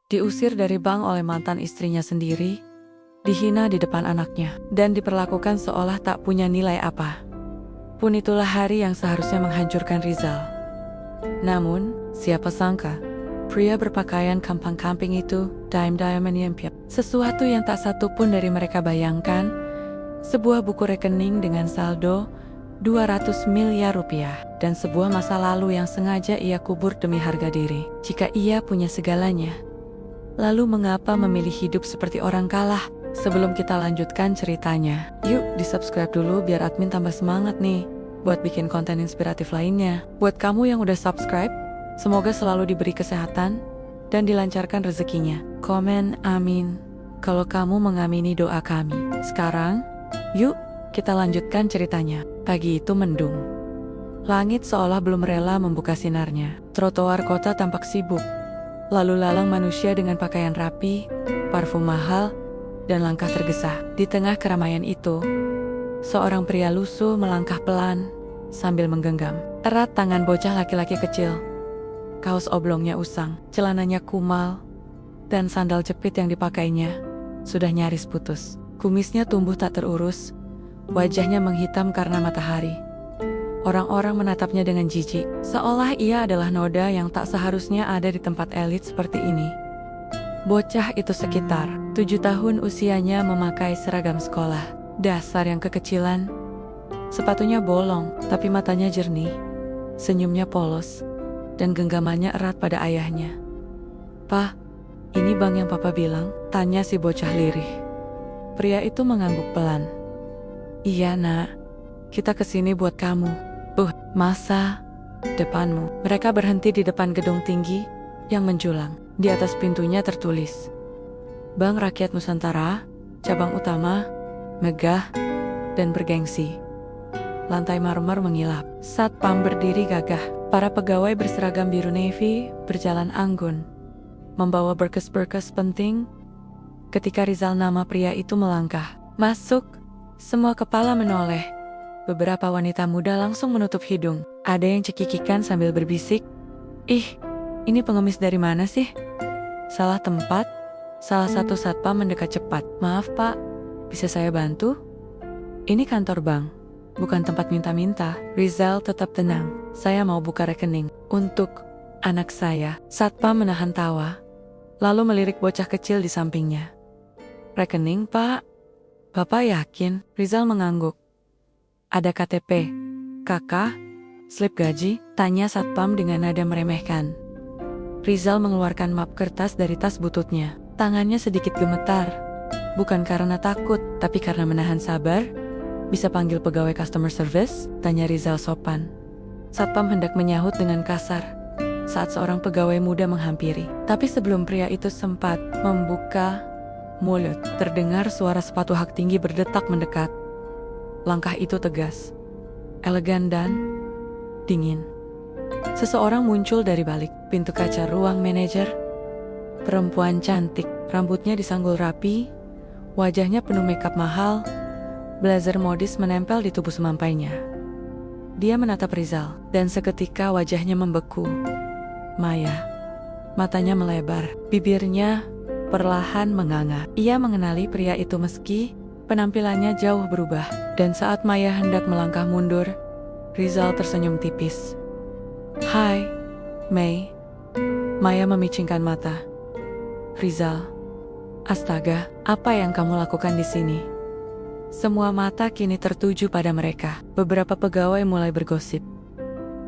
diusir dari bank oleh mantan istrinya sendiri, dihina di depan anaknya, dan diperlakukan seolah tak punya nilai apa. Pun itulah hari yang seharusnya menghancurkan Rizal. Namun, siapa sangka, pria berpakaian kampang-kamping itu dime-dime menyempiap sesuatu yang tak satu pun dari mereka bayangkan, sebuah buku rekening dengan saldo 200 miliar rupiah, dan sebuah masa lalu yang sengaja ia kubur demi harga diri. Jika ia punya segalanya, lalu mengapa memilih hidup seperti orang kalah? Sebelum kita lanjutkan ceritanya, yuk di-subscribe dulu biar admin tambah semangat nih buat bikin konten inspiratif lainnya. Buat kamu yang udah subscribe, semoga selalu diberi kesehatan dan dilancarkan rezekinya. Komen amin kalau kamu mengamini doa kami. Sekarang, yuk kita lanjutkan ceritanya. Pagi itu mendung. Langit seolah belum rela membuka sinarnya. Trotoar kota tampak sibuk. Lalu lalang manusia dengan pakaian rapi, parfum mahal, dan langkah tergesa. Di tengah keramaian itu, seorang pria lusuh melangkah pelan sambil menggenggam erat tangan bocah laki-laki kecil. Kaos oblongnya usang, celananya kumal, dan sandal jepit yang dipakainya sudah nyaris putus. Kumisnya tumbuh tak terurus, wajahnya menghitam karena matahari. Orang-orang menatapnya dengan jijik, seolah ia adalah noda yang tak seharusnya ada di tempat elit seperti ini. Bocah itu sekitar 7 tahun usianya, memakai seragam sekolah dasar yang kekecilan. Sepatunya bolong, tapi matanya jernih, senyumnya polos, dan genggamannya erat pada ayahnya. "Pak, ini bank yang papa bilang?" tanya si bocah lirih. Pria itu mengangguk pelan. "Iya nak, kita kesini buat kamu." Masa depanmu." Mereka berhenti di depan gedung tinggi yang menjulang. Di atas pintunya tertulis, "Bank Rakyat Nusantara, cabang utama, megah, dan bergengsi." Lantai marmer mengilap. Satpam berdiri gagah. Para pegawai berseragam biru navy berjalan anggun, membawa berkes-berkes penting. Ketika Rizal, nama pria itu, melangkah masuk, semua kepala menoleh. Beberapa wanita muda langsung menutup hidung. Ada yang cekikikan sambil berbisik, "Ih, ini pengemis dari mana sih?" "Salah tempat." Salah satu satpam mendekat cepat. "Maaf pak, bisa saya bantu? Ini kantor bank, bukan tempat minta-minta." Rizal tetap tenang. "Saya mau buka rekening untuk anak saya." Satpam menahan tawa, lalu melirik bocah kecil di sampingnya. "Rekening pak? Bapak yakin?" Rizal mengangguk. "Ada KTP, kakak, slip gaji?" tanya satpam dengan nada meremehkan. Rizal mengeluarkan map kertas dari tas bututnya. Tangannya sedikit gemetar, bukan karena takut, tapi karena menahan sabar. "Bisa panggil pegawai customer service?" tanya Rizal sopan. Satpam hendak menyahut dengan kasar saat seorang pegawai muda menghampiri. Tapi sebelum pria itu sempat membuka mulut, terdengar suara sepatu hak tinggi berdetak mendekat. Langkah itu tegas, elegan, dan dingin. Seseorang muncul dari balik pintu kaca ruang manajer. Perempuan cantik, rambutnya disanggul rapi, wajahnya penuh makeup mahal, blazer modis menempel di tubuh semampainya. Dia menatap Rizal, dan seketika wajahnya membeku. Maya. Matanya melebar, bibirnya perlahan menganga. Ia mengenali pria itu meski penampilannya jauh berubah. Dan saat Maya hendak melangkah mundur, Rizal tersenyum tipis. "Hai, Mei." Maya memicingkan mata. "Rizal, astaga, apa yang kamu lakukan di sini?" Semua mata kini tertuju pada mereka. Beberapa pegawai mulai bergosip.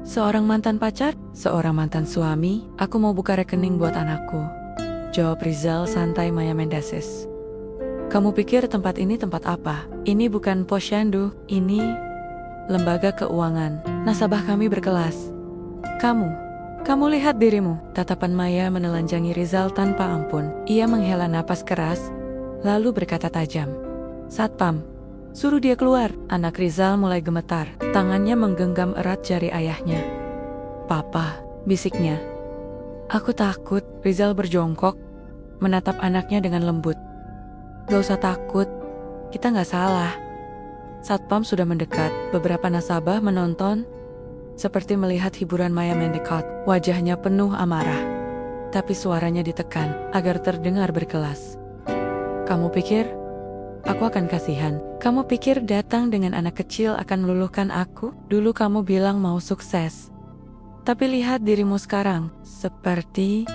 "Seorang mantan pacar? Seorang mantan suami? Aku mau buka rekening buat anakku," jawab Rizal santai. Maya mendesis. "Kamu pikir tempat ini tempat apa? Ini bukan posyandu, ini lembaga keuangan. Nasabah kami berkelas. Kamu lihat dirimu." Tatapan Maya menelanjangi Rizal tanpa ampun. Ia menghela napas keras, lalu berkata tajam, "Satpam, suruh dia keluar." Anak Rizal mulai gemetar. Tangannya menggenggam erat jari ayahnya. "Papa," bisiknya. "Aku takut." Rizal berjongkok, menatap anaknya dengan lembut. "Gak usah takut, kita gak salah." Satpam sudah mendekat. Beberapa nasabah menonton, seperti melihat hiburan Maya mendekat. Wajahnya penuh amarah. tapi suaranya ditekan agar terdengar berkelas. Kamu pikir aku akan kasihan? Kamu pikir datang dengan anak kecil akan meluluhkan aku? Dulu kamu bilang mau sukses. Tapi lihat dirimu sekarang, seperti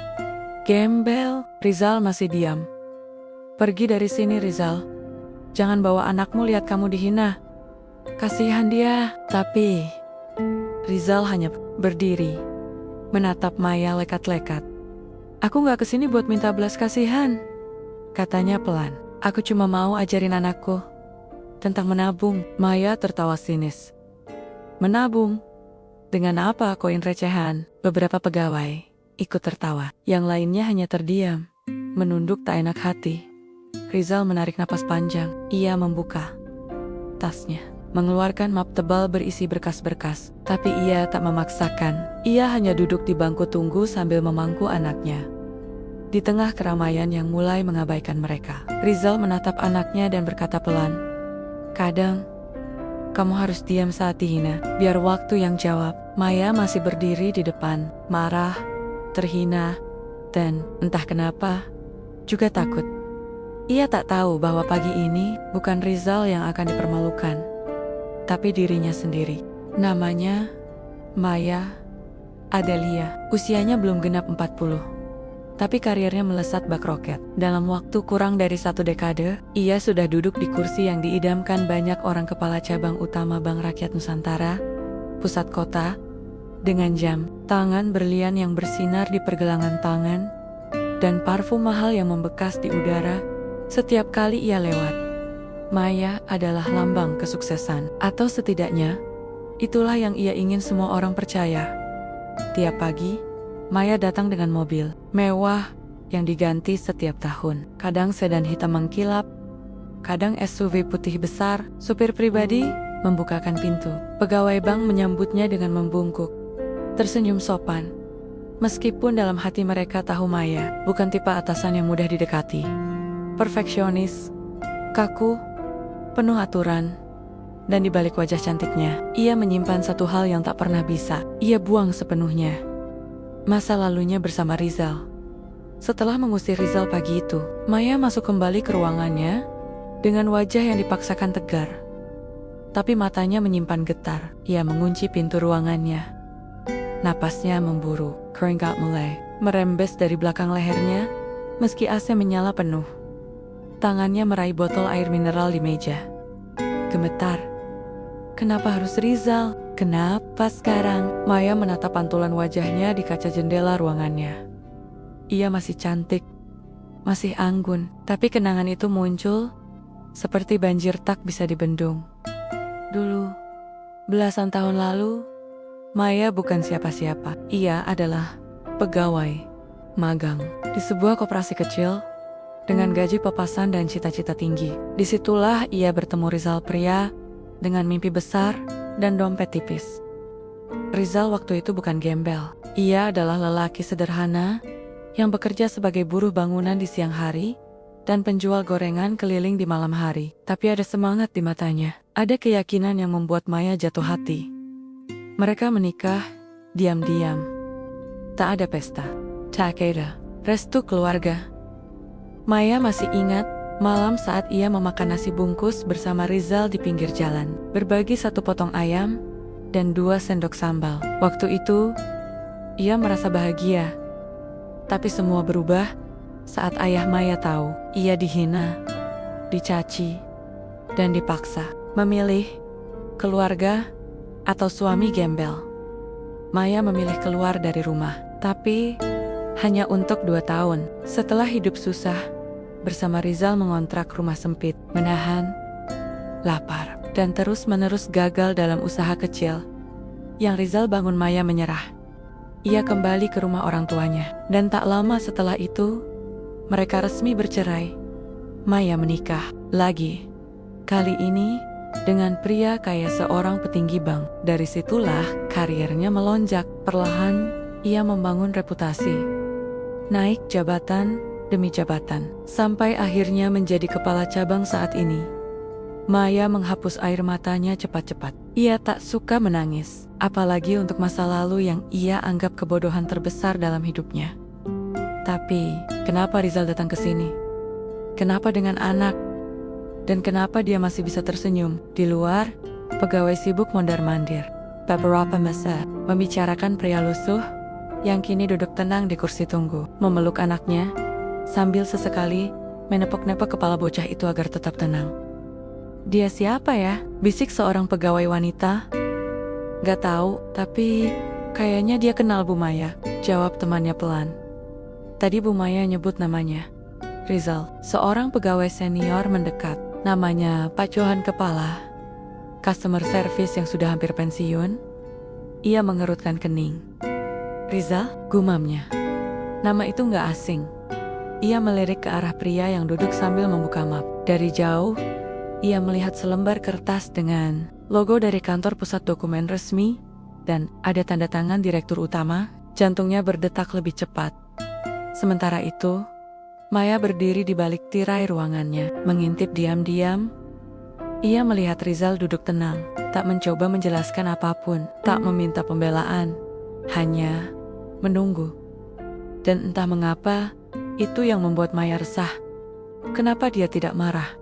gembel. Rizal masih diam. Pergi dari sini, Rizal. Jangan bawa anakmu lihat kamu dihina. Kasihan dia. Tapi Rizal hanya berdiri, menatap Maya lekat-lekat. Aku gak kesini buat minta belas kasihan, katanya pelan. Aku cuma mau ajarin anakku tentang menabung. Maya tertawa sinis. Menabung? Dengan apa koin recehan? Beberapa pegawai ikut tertawa. Yang lainnya hanya terdiam, menunduk tak enak hati. Rizal menarik napas panjang. Ia membuka tasnya, mengeluarkan map tebal berisi berkas-berkas. Tapi ia tak memaksakan. Ia hanya duduk di bangku tunggu sambil memangku anaknya. Di tengah keramaian yang mulai mengabaikan mereka, Rizal menatap anaknya dan berkata pelan, kadang kamu harus diam saat dihina, biar waktu yang jawab. Maya masih berdiri di depan, marah, terhina, dan entah kenapa, juga takut. Ia tak tahu bahwa pagi ini bukan Rizal yang akan dipermalukan, tapi dirinya sendiri. Namanya Maya Adelia. Usianya belum genap 40. Tapi karirnya melesat bak roket. Dalam waktu kurang dari 1 dekade, ia sudah duduk di kursi yang diidamkan banyak orang kepala cabang utama Bank Rakyat Nusantara, pusat kota, dengan jam tangan berlian yang bersinar di pergelangan tangan, dan parfum mahal yang membekas di udara setiap kali ia lewat. Maya adalah lambang kesuksesan, atau setidaknya, itulah yang ia ingin semua orang percaya. Tiap pagi, Maya datang dengan mobil mewah yang diganti setiap tahun. Kadang sedan hitam mengkilap, kadang SUV putih besar. Supir pribadi membukakan pintu. Pegawai bank menyambutnya dengan membungkuk, tersenyum sopan. Meskipun dalam hati mereka tahu Maya bukan tipe atasan yang mudah didekati. Perfeksionis, kaku, penuh aturan, dan di balik wajah cantiknya, ia menyimpan satu hal yang tak pernah bisa ia buang sepenuhnya. Masa lalunya bersama Rizal. Setelah mengusir Rizal pagi itu, Maya masuk kembali ke ruangannya dengan wajah yang dipaksakan tegar. Tapi matanya menyimpan getar. Ia mengunci pintu ruangannya. Napasnya memburu, keringat mulai merembes dari belakang lehernya meski AC menyala penuh. Tangannya meraih botol air mineral di meja. Gemetar. Kenapa harus Rizal? Kenapa sekarang? Maya menatap pantulan wajahnya di kaca jendela ruangannya. Ia masih cantik, masih anggun, tapi kenangan itu muncul seperti banjir tak bisa dibendung. Dulu, belasan tahun lalu, Maya bukan siapa-siapa. Ia adalah pegawai magang di sebuah koperasi kecil dengan gaji pas-pasan dan cita-cita tinggi. Disitulah ia bertemu Rizal, pria dengan mimpi besar dan dompet tipis. Rizal waktu itu bukan gembel. Ia adalah lelaki sederhana yang bekerja sebagai buruh bangunan di siang hari dan penjual gorengan keliling di malam hari. Tapi ada semangat di matanya. Ada keyakinan yang membuat Maya jatuh hati. Mereka menikah diam-diam. Tak ada pesta, tak ada restu keluarga. Maya masih ingat malam saat ia memakan nasi bungkus bersama Rizal di pinggir jalan, berbagi 1 potong ayam dan 2 sendok sambal. Waktu itu, ia merasa bahagia. Tapi semua berubah saat ayah Maya tahu ia dihina, dicaci, dan dipaksa memilih keluarga atau suami gembel. Maya memilih keluar dari rumah, tapi hanya untuk 2 tahun. Setelah hidup susah bersama Rizal mengontrak rumah sempit, menahan lapar, dan terus-menerus gagal dalam usaha kecil yang Rizal bangun, Maya menyerah. Ia kembali ke rumah orang tuanya, dan tak lama setelah itu, mereka resmi bercerai. Maya menikah lagi, kali ini dengan pria kaya seorang petinggi bank. Dari situlah karirnya melonjak. Perlahan, ia membangun reputasi, naik jabatan demi jabatan, sampai akhirnya menjadi kepala cabang saat ini. Maya menghapus air matanya cepat-cepat. Ia tak suka menangis, apalagi untuk masa lalu yang ia anggap kebodohan terbesar dalam hidupnya. Tapi, kenapa Rizal datang ke sini? Kenapa dengan anak? Dan kenapa dia masih bisa tersenyum? Di luar, pegawai sibuk mondar-mandir. Beberapa masa membicarakan pria lusuh yang kini duduk tenang di kursi tunggu, memeluk anaknya, sambil sesekali menepuk-nepuk kepala bocah itu agar tetap tenang. Dia siapa ya? Bisik seorang pegawai wanita. Gak tahu, tapi kayaknya dia kenal Bu Maya, jawab temannya pelan. Tadi Bu Maya nyebut namanya. Rizal, seorang pegawai senior mendekat. Namanya Pak Johan Kepala. Customer service yang sudah hampir pensiun. Ia mengerutkan kening. Rizal, gumamnya. Nama itu gak asing. Ia melirik ke arah pria yang duduk sambil membuka map. Dari jauh, ia melihat selembar kertas dengan logo dari kantor pusat dokumen resmi dan ada tanda tangan direktur utama. Jantungnya berdetak lebih cepat. Sementara itu, Maya berdiri di balik tirai ruangannya, mengintip diam-diam. Ia melihat Rizal duduk tenang, tak mencoba menjelaskan apapun, tak meminta pembelaan, hanya menunggu. Dan entah mengapa, itu yang membuat Maya resah. Kenapa dia tidak marah?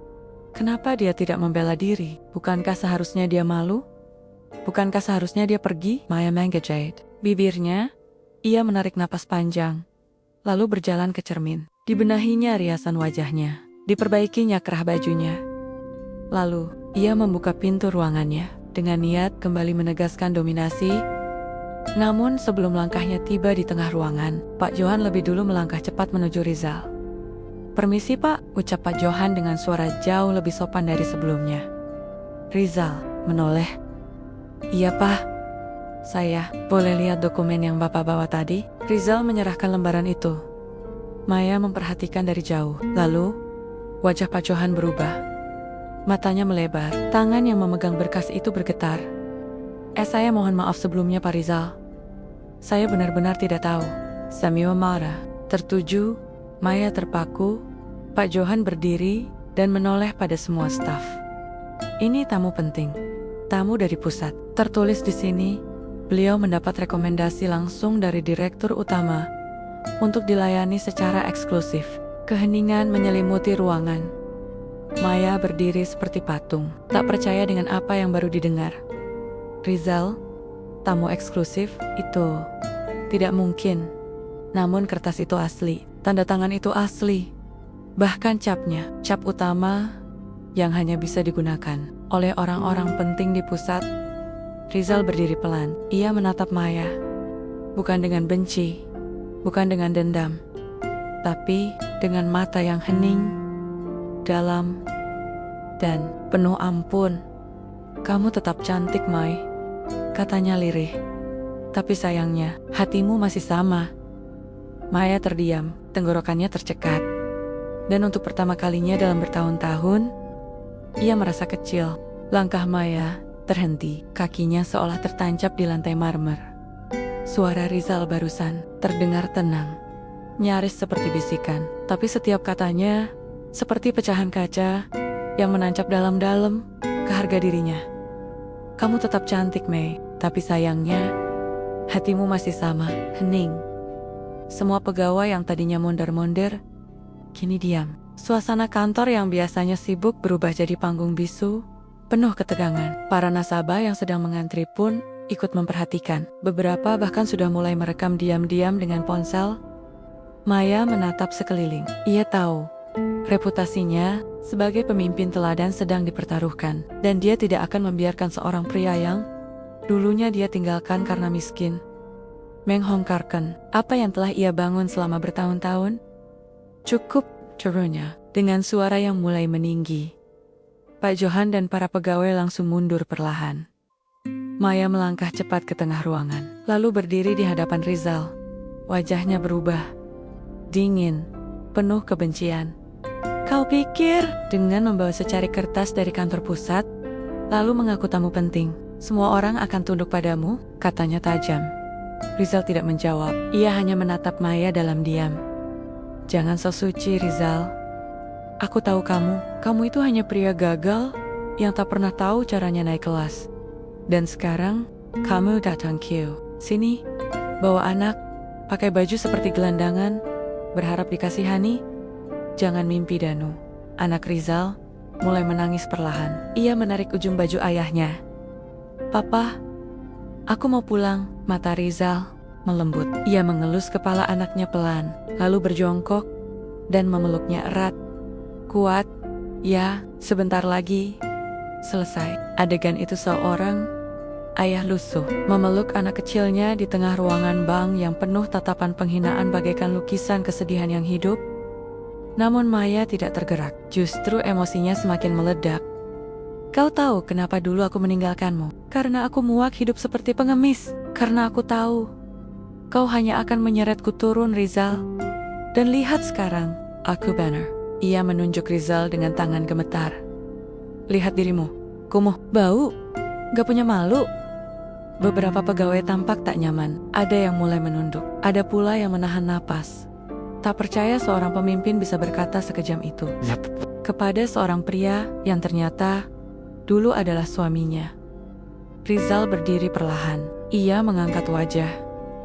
Kenapa dia tidak membela diri? Bukankah seharusnya dia malu? Bukankah seharusnya dia pergi? Maya menggejait. Bibirnya, ia menarik napas panjang, lalu berjalan ke cermin. Dibenahinya riasan wajahnya, diperbaikinya kerah bajunya. Lalu, ia membuka pintu ruangannya dengan niat kembali menegaskan dominasi. Namun sebelum langkahnya tiba di tengah ruangan, Pak Johan lebih dulu melangkah cepat menuju Rizal. Permisi Pak, ucap Pak Johan dengan suara jauh lebih sopan dari sebelumnya. Rizal menoleh. Iya Pak, saya boleh lihat dokumen yang Bapak bawa tadi? Rizal menyerahkan lembaran itu. Maya memperhatikan dari jauh, lalu wajah Pak Johan berubah. Matanya melebar, tangan yang memegang berkas itu bergetar. Saya mohon maaf sebelumnya Pak Rizal. Saya benar-benar tidak tahu. Sambil marah, tertuju, Maya terpaku. Pak Johan berdiri dan menoleh pada semua staf. Ini tamu penting, tamu dari pusat. Tertulis di sini, beliau mendapat rekomendasi langsung dari direktur utama untuk dilayani secara eksklusif. Keheningan menyelimuti ruangan. Maya berdiri seperti patung, tak percaya dengan apa yang baru didengar. Rizal, tamu eksklusif itu tidak mungkin. Namun kertas itu asli, tanda tangan itu asli. Bahkan capnya, cap utama yang hanya bisa digunakan oleh orang-orang penting di pusat. Rizal berdiri pelan, ia menatap Maya. Bukan dengan benci, bukan dengan dendam, tapi dengan mata yang hening, dalam, dan penuh ampun. Kamu tetap cantik, Mai, katanya lirih. Tapi sayangnya, hatimu masih sama. Maya terdiam, tenggorokannya tercekat. Dan untuk pertama kalinya dalam bertahun-tahun, ia merasa kecil. Langkah Maya terhenti, kakinya seolah tertancap di lantai marmer. Suara Rizal barusan terdengar tenang, nyaris seperti bisikan, tapi setiap katanya seperti pecahan kaca yang menancap dalam-dalam ke harga dirinya. Kamu tetap cantik, Mei, tapi sayangnya hatimu masih sama, hening. Semua pegawai yang tadinya mondar-mondir kini diam. Suasana kantor yang biasanya sibuk berubah jadi panggung bisu, penuh ketegangan. Para nasabah yang sedang mengantri pun ikut memperhatikan. Beberapa bahkan sudah mulai merekam diam-diam dengan ponsel. Maya menatap sekeliling. Ia tahu, reputasinya sebagai pemimpin teladan sedang dipertaruhkan. Dan dia tidak akan membiarkan seorang pria yang dulunya dia tinggalkan karena miskin menghongkarkan apa yang telah ia bangun selama bertahun-tahun. Cukup, serunya, dengan suara yang mulai meninggi. Pak Johan dan para pegawai langsung mundur perlahan. Maya melangkah cepat ke tengah ruangan, lalu berdiri di hadapan Rizal. Wajahnya berubah, dingin, penuh kebencian. Kau pikir dengan membawa secari kertas dari kantor pusat, lalu mengaku tamu penting, semua orang akan tunduk padamu, katanya tajam. Rizal tidak menjawab, ia hanya menatap Maya dalam diam. Jangan sok suci, Rizal. Aku tahu kamu itu hanya pria gagal yang tak pernah tahu caranya naik kelas. Dan sekarang, kamu datang Q. Sini, bawa anak, pakai baju seperti gelandangan, Berharap dikasihani? Jangan mimpi, Danu. Anak Rizal mulai menangis perlahan. Ia menarik ujung baju ayahnya. Papa, aku mau pulang. Mata Rizal melembut. Ia mengelus kepala anaknya pelan, lalu berjongkok dan memeluknya erat. Kuat, ya, sebentar lagi. Selesai. Adegan itu seorang ayah lusuh memeluk anak kecilnya di tengah ruangan bank yang penuh tatapan penghinaan bagaikan lukisan kesedihan yang hidup. Namun Maya tidak tergerak, justru emosinya semakin meledak. Kau tahu kenapa dulu aku meninggalkanmu? Karena aku muak hidup seperti pengemis. Karena aku tahu kau hanya akan menyeretku turun, Rizal. Dan lihat sekarang, aku Banner. Ia menunjuk Rizal dengan tangan gemetar. Lihat dirimu, kumuh, bau, gak punya malu. Beberapa pegawai tampak tak nyaman. Ada yang mulai menunduk, ada pula yang menahan napas. Tak percaya seorang pemimpin bisa berkata sekejam itu kepada seorang pria yang ternyata dulu adalah suaminya. Rizal berdiri perlahan. Ia mengangkat wajah,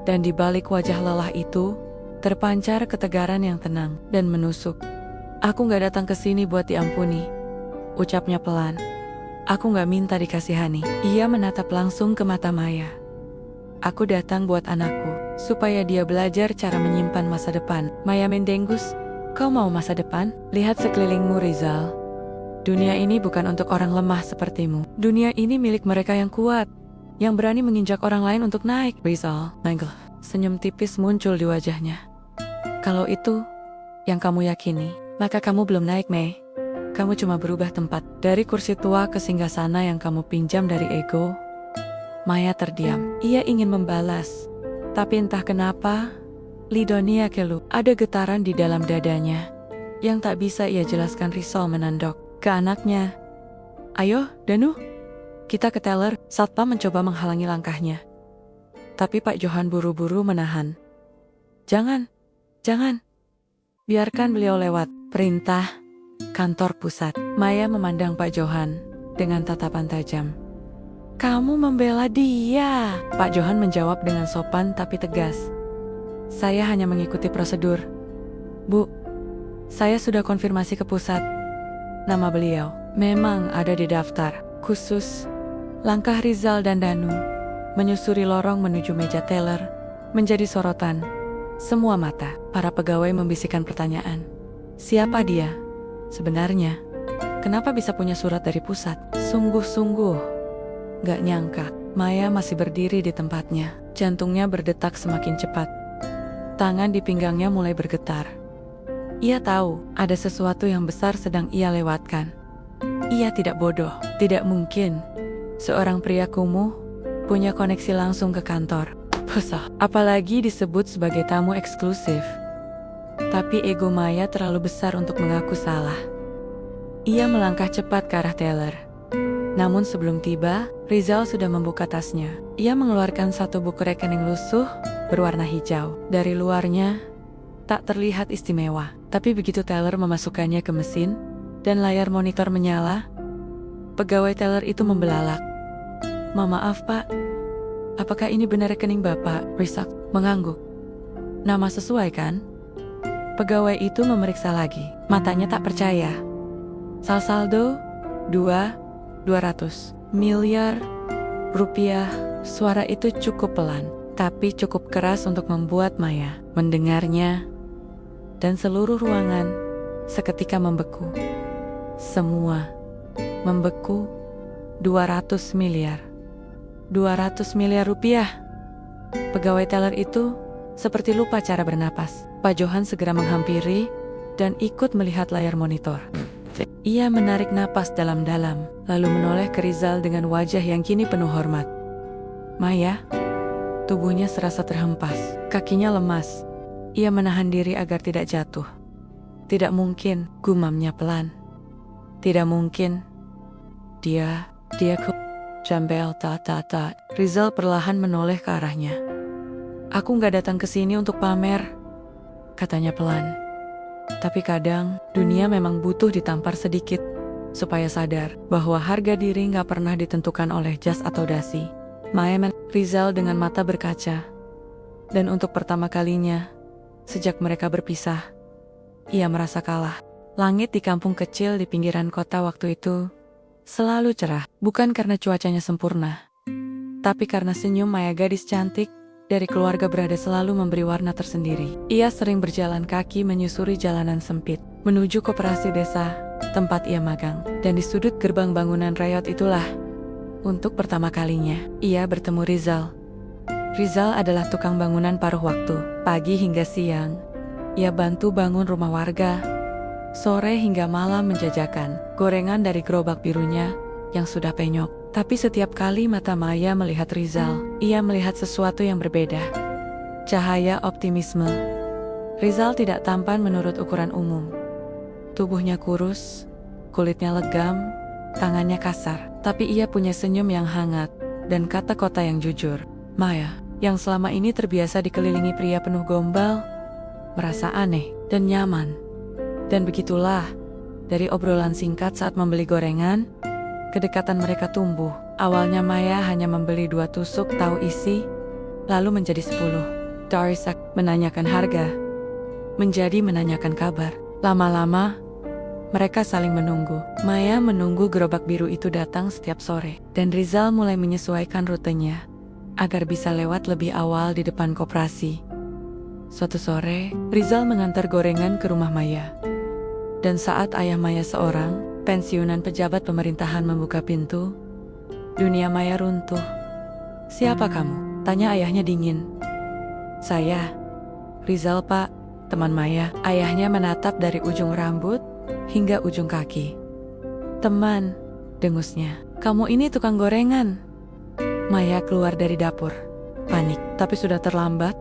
dan di balik wajah lelah itu terpancar ketegaran yang tenang dan menusuk. Aku gak datang ke sini buat diampuni, ucapnya pelan. Aku gak minta dikasihani. Ia menatap langsung ke mata Maya. Aku datang buat anakku, supaya dia belajar cara menyimpan masa depan. Maya mendenggus, kau mau masa depan? Lihat sekelilingmu, Rizal. Dunia ini bukan untuk orang lemah sepertimu. Dunia ini milik mereka yang kuat, yang berani menginjak orang lain untuk naik. Rizal, Nigel. Senyum tipis muncul di wajahnya. Kalau itu yang kamu yakini, maka kamu belum naik, Mei. Kamu cuma berubah tempat dari kursi tua ke singgasana yang kamu pinjam dari ego. Maya terdiam. Ia ingin membalas, tapi entah kenapa lidahnya keluh. Ada getaran di dalam dadanya yang tak bisa ia jelaskan. Rizal menandok ke anaknya. Ayo, Danu, kita ke teller. Satpam mencoba menghalangi langkahnya, tapi Pak Johan buru-buru menahan. Jangan, biarkan beliau lewat. Perintah kantor pusat. Maya memandang Pak Johan dengan tatapan tajam. Kamu membela dia? Pak Johan menjawab dengan sopan tapi tegas. Saya hanya mengikuti prosedur. Bu, saya sudah konfirmasi ke pusat. Nama beliau memang ada di daftar khusus. Langkah Rizal dan Danu menyusuri lorong menuju meja teller menjadi sorotan semua mata. Para pegawai membisikkan pertanyaan. Siapa dia sebenarnya? Kenapa bisa punya surat dari pusat? Sungguh-sungguh gak nyangka. Maya masih berdiri di tempatnya. Jantungnya berdetak semakin cepat. Tangan di pinggangnya mulai bergetar. Ia tahu ada sesuatu yang besar sedang ia lewatkan. Ia tidak bodoh. Tidak mungkin seorang pria kumuh punya koneksi langsung ke kantor pusat, apalagi disebut sebagai tamu eksklusif. Tapi ego Maya terlalu besar untuk mengaku salah. Ia melangkah cepat ke arah teller. Namun sebelum tiba, Rizal sudah membuka tasnya. Ia mengeluarkan satu buku rekening lusuh berwarna hijau. Dari luarnya tak terlihat istimewa, tapi begitu teller memasukkannya ke mesin dan layar monitor menyala, pegawai teller itu membelalak. Maaf Pak, apakah ini benar rekening Bapak? Rizal mengangguk. Nama sesuai kan? Pegawai itu memeriksa lagi, matanya tak percaya. Saldo 200 miliar rupiah. Suara itu cukup pelan, tapi cukup keras untuk membuat Maya mendengarnya. Dan seluruh ruangan seketika membeku. Semua membeku. 200 miliar. 200 miliar rupiah. Pegawai teller itu seperti lupa cara bernapas. Pak Johan segera menghampiri dan ikut melihat layar monitor. Ia menarik napas dalam-dalam, lalu menoleh ke Rizal dengan wajah yang kini penuh hormat. Maya, tubuhnya serasa terhempas, kakinya lemas. Ia menahan diri agar tidak jatuh. Tidak mungkin, gumamnya pelan. Tidak mungkin. Dia Jambel ta. Rizal perlahan menoleh ke arahnya. Aku gak datang ke sini untuk pamer, katanya pelan. Tapi kadang, dunia memang butuh ditampar sedikit, supaya sadar bahwa harga diri gak pernah ditentukan oleh jas atau dasi. Maya Rizal dengan mata berkaca. Dan untuk pertama kalinya, Sejak mereka berpisah, ia merasa kalah. Langit di kampung kecil di pinggiran kota waktu itu selalu cerah, bukan karena cuacanya sempurna, tapi karena senyum Maya, gadis cantik dari keluarga berada, selalu memberi warna tersendiri. Ia sering berjalan kaki menyusuri jalanan sempit, menuju koperasi desa tempat ia magang. Dan di sudut gerbang bangunan rayot itulah, untuk pertama kalinya, ia bertemu Rizal. Rizal adalah tukang bangunan paruh waktu. Pagi hingga siang, ia bantu bangun rumah warga. Sore hingga malam menjajakan gorengan dari gerobak birunya yang sudah penyok. Tapi setiap kali mata Maya melihat Rizal, ia melihat sesuatu yang berbeda. Cahaya optimisme. Rizal tidak tampan menurut ukuran umum. Tubuhnya kurus, kulitnya legam, tangannya kasar. Tapi ia punya senyum yang hangat dan kata-kata yang jujur. Maya, yang selama ini terbiasa dikelilingi pria penuh gombal, merasa aneh dan nyaman. Dan begitulah, dari obrolan singkat saat membeli gorengan, kedekatan mereka tumbuh. Awalnya Maya hanya membeli 2 tusuk tahu isi, lalu menjadi 10. Darsak menanyakan harga, menjadi menanyakan kabar. Lama-lama, mereka saling menunggu. Maya menunggu gerobak biru itu datang setiap sore, dan Rizal mulai menyesuaikan rutenya agar bisa lewat lebih awal di depan koperasi. Suatu sore, Rizal mengantar gorengan ke rumah Maya. Dan saat ayah Maya, seorang pensiunan pejabat pemerintahan, membuka pintu, dunia Maya runtuh. "Siapa kamu?" tanya ayahnya dingin. "Saya, Rizal pak," teman Maya. Ayahnya menatap dari ujung rambut hingga ujung kaki. "Teman," dengusnya. "Kamu ini tukang gorengan." Maya keluar dari dapur, panik, tapi sudah terlambat.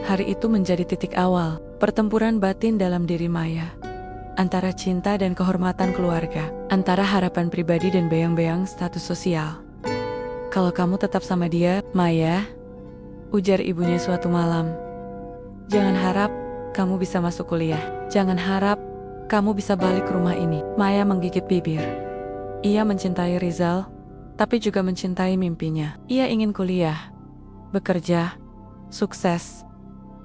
Hari itu menjadi titik awal pertempuran batin dalam diri Maya, antara cinta dan kehormatan keluarga, antara harapan pribadi dan bayang-bayang status sosial. "Kalau kamu tetap sama dia, Maya," ujar ibunya suatu malam, "jangan harap kamu bisa masuk kuliah. Jangan harap kamu bisa balik ke rumah ini." Maya menggigit bibir. Ia mencintai Rizal, tapi juga mencintai mimpinya. Ia ingin kuliah, bekerja, sukses.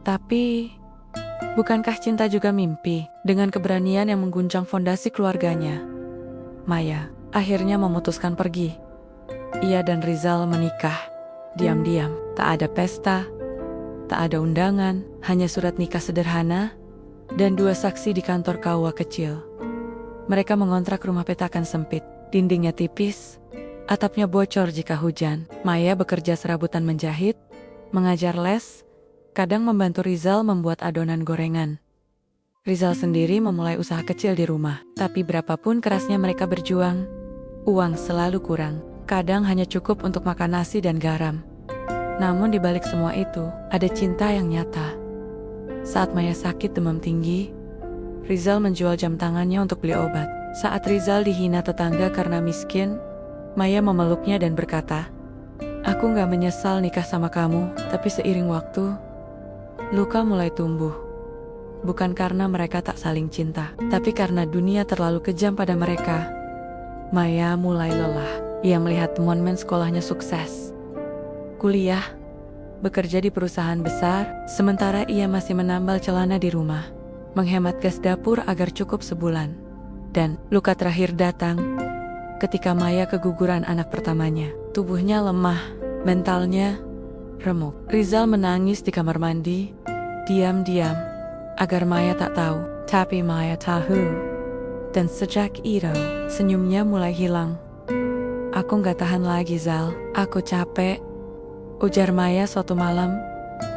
Tapi, bukankah cinta juga mimpi? Dengan keberanian yang mengguncang fondasi keluarganya, Maya akhirnya memutuskan pergi. Ia dan Rizal menikah, diam-diam. Tak ada pesta, tak ada undangan, hanya surat nikah sederhana dan 2 saksi di kantor KUA kecil. Mereka mengontrak rumah petakan sempit, dindingnya tipis, atapnya bocor jika hujan. Maya bekerja serabutan menjahit, mengajar les, kadang membantu Rizal membuat adonan gorengan. Rizal sendiri memulai usaha kecil di rumah. Tapi berapapun kerasnya mereka berjuang, uang selalu kurang. Kadang hanya cukup untuk makan nasi dan garam. Namun di balik semua itu, ada cinta yang nyata. Saat Maya sakit demam tinggi, Rizal menjual jam tangannya untuk beli obat. Saat Rizal dihina tetangga karena miskin, Maya memeluknya dan berkata, "Aku gak menyesal nikah sama kamu." Tapi seiring waktu, luka mulai tumbuh. Bukan karena mereka tak saling cinta, tapi karena dunia terlalu kejam pada mereka. Maya mulai lelah. Ia melihat teman sekolahnya sukses, kuliah, bekerja di perusahaan besar, sementara ia masih menambal celana di rumah, menghemat gas dapur agar cukup sebulan. Dan luka terakhir datang ketika Maya keguguran anak pertamanya. Tubuhnya lemah, mentalnya remuk. Rizal menangis di kamar mandi, diam-diam, agar Maya tak tahu. Tapi Maya tahu. Dan sejak itu, senyumnya mulai hilang. "Aku gak tahan lagi, Zal. Aku capek," ujar Maya suatu malam